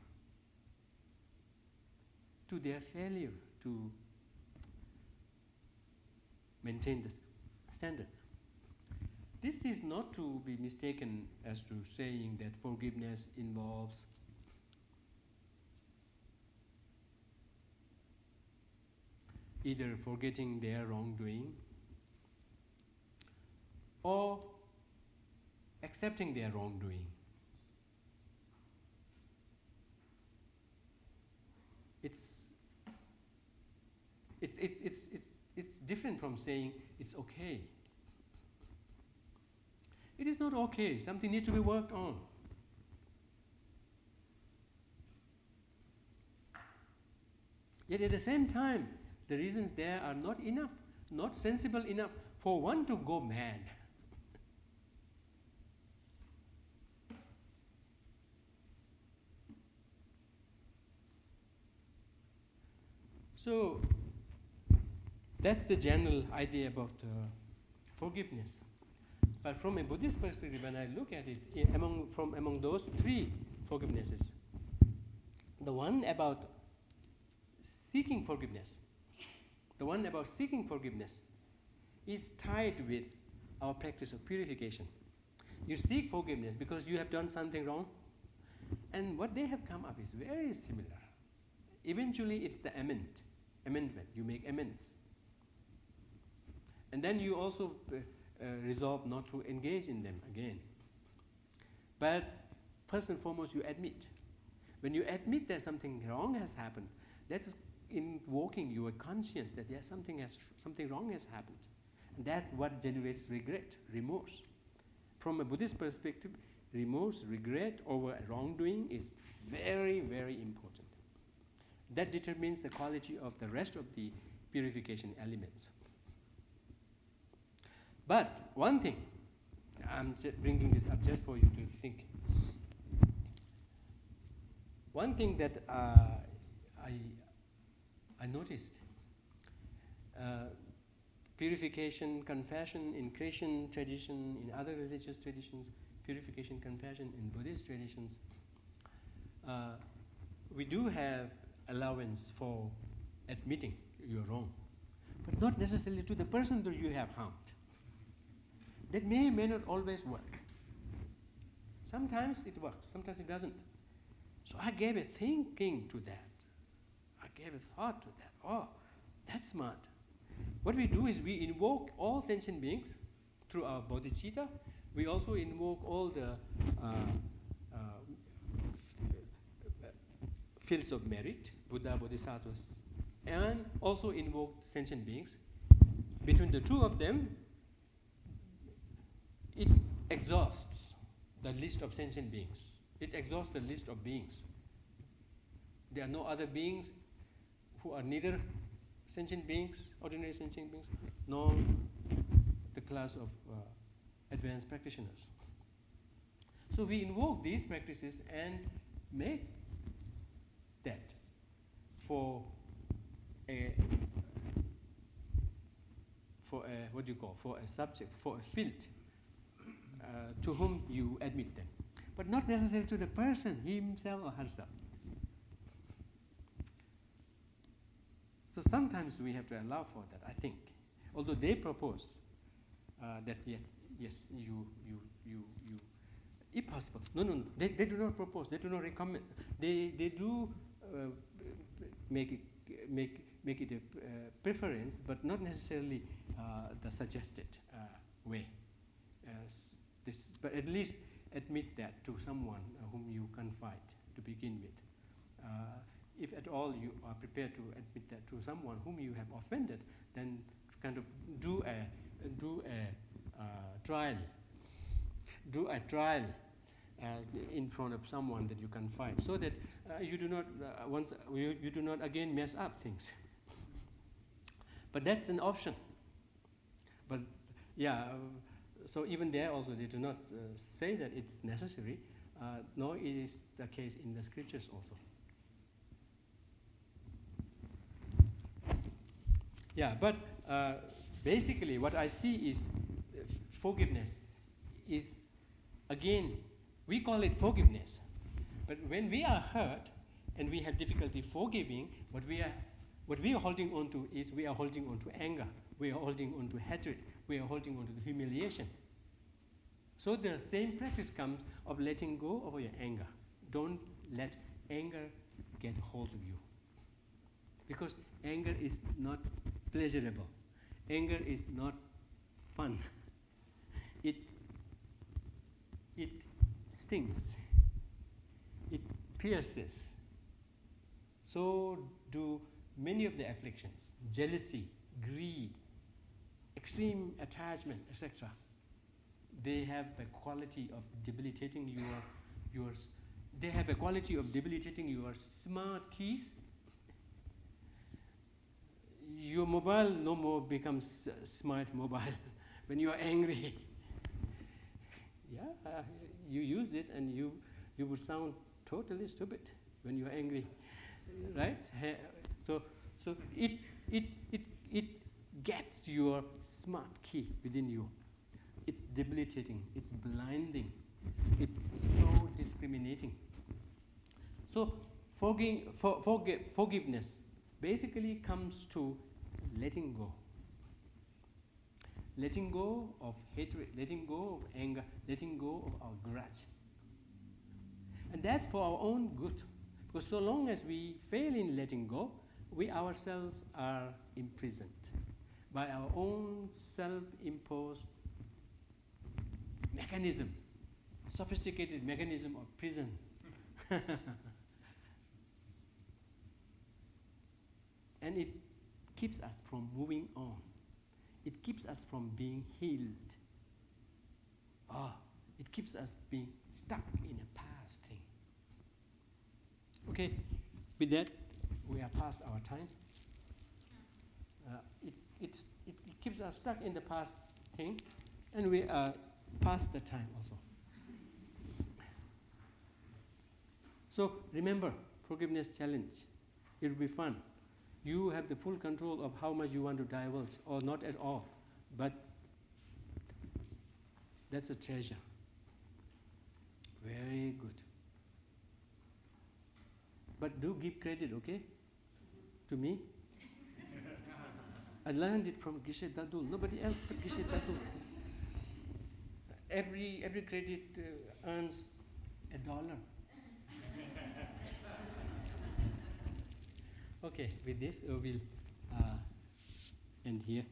to their failure to maintain the standard. This is not to be mistaken as to saying that forgiveness involves either forgetting their wrongdoing or accepting their wrongdoing. It's different from saying it's okay. It is not okay. Something needs to be worked on. Yet at the same time, the reasons there are not enough, not sensible enough for one to go mad. So that's the general idea about forgiveness. But from a Buddhist perspective, when I look at it, among those three forgivenesses, the one about seeking forgiveness is tied with our practice of purification. You seek forgiveness because you have done something wrong, and what they have come up is very similar. Eventually, it's the amendment. You make amends. And then you also resolve not to engage in them again. But first and foremost, you admit. When you admit that something wrong has happened, that's invoking your conscience that yes, something wrong has happened. And that's what generates regret, remorse. From a Buddhist perspective, remorse, regret over wrongdoing is very, very important. That determines the quality of the rest of the purification elements. But one thing, I'm bringing this up just for you to think. One thing that I noticed, purification, confession in Christian tradition, in other religious traditions, purification, confession in Buddhist traditions, we do have allowance for admitting you're wrong, but not necessarily to the person that you have harmed. That may not always work. Sometimes it works, sometimes it doesn't. So I gave a thinking to that. I gave a thought to that. Oh, that's smart. What we do is we invoke all sentient beings through our bodhicitta. We also invoke all the fields of merit, Buddha, Bodhisattvas, and also invoke sentient beings. Between the two of them, it exhausts the list of sentient beings. It exhausts the list of beings. There are no other beings who are neither sentient beings, ordinary sentient beings, nor the class of advanced practitioners. So we invoke these practices and make that for a subject, for a field, to whom you admit them, but not necessarily to the person himself or herself. So sometimes we have to allow for that, I think. Although they propose that yes, you, if possible. No. They do not propose. They do not recommend. They do make it a preference, but not necessarily the suggested way. But at least admit that to someone whom you confide to begin with. If at all you are prepared to admit that to someone whom you have offended, then kind of do a trial. Do a trial in front of someone that you confide, so that you do not you do not again mess up things. But that's an option. But yeah, so even there also they do not say that it's necessary, nor it is the case in the scriptures also. Yeah, but basically what I see is forgiveness is, again, we call it forgiveness. But when we are hurt and we have difficulty forgiving, what we are holding on to is we are holding on to anger, we are holding on to hatred, we are holding on to the humiliation. So the same practice comes of letting go of your anger. Don't let anger get hold of you. Because anger is not pleasurable. Anger is not fun. It stings. It pierces. So do many of the afflictions: jealousy, greed, extreme attachment, etc. They have a quality of debilitating your they have a quality of debilitating your smart keys. Your mobile no more becomes smart mobile when you are angry. Yeah, you use it and you would sound totally stupid when you are angry, right? So it gets your smart key within you. It's debilitating. It's blinding. It's so discriminating. So forgiveness basically comes to letting go. Letting go of hatred, letting go of anger, letting go of our grudge. And that's for our own good. Because so long as we fail in letting go, we ourselves are imprisoned by our own self-imposed mechanism, sophisticated mechanism of prison. And it keeps us from moving on. It keeps us from being healed. It keeps us being stuck in a past thing. Okay, with that, we are past our time. It keeps us stuck in the past thing, and we are past the time also. So remember, forgiveness challenge. It will be fun. You have the full control of how much you want to divulge, or not at all. But that's a treasure. Very good. But do give credit, okay? To me. I learned it from Geshe Dadul. Nobody else but Geshe Dadul. Every credit earns $1. Okay, with this we'll end here.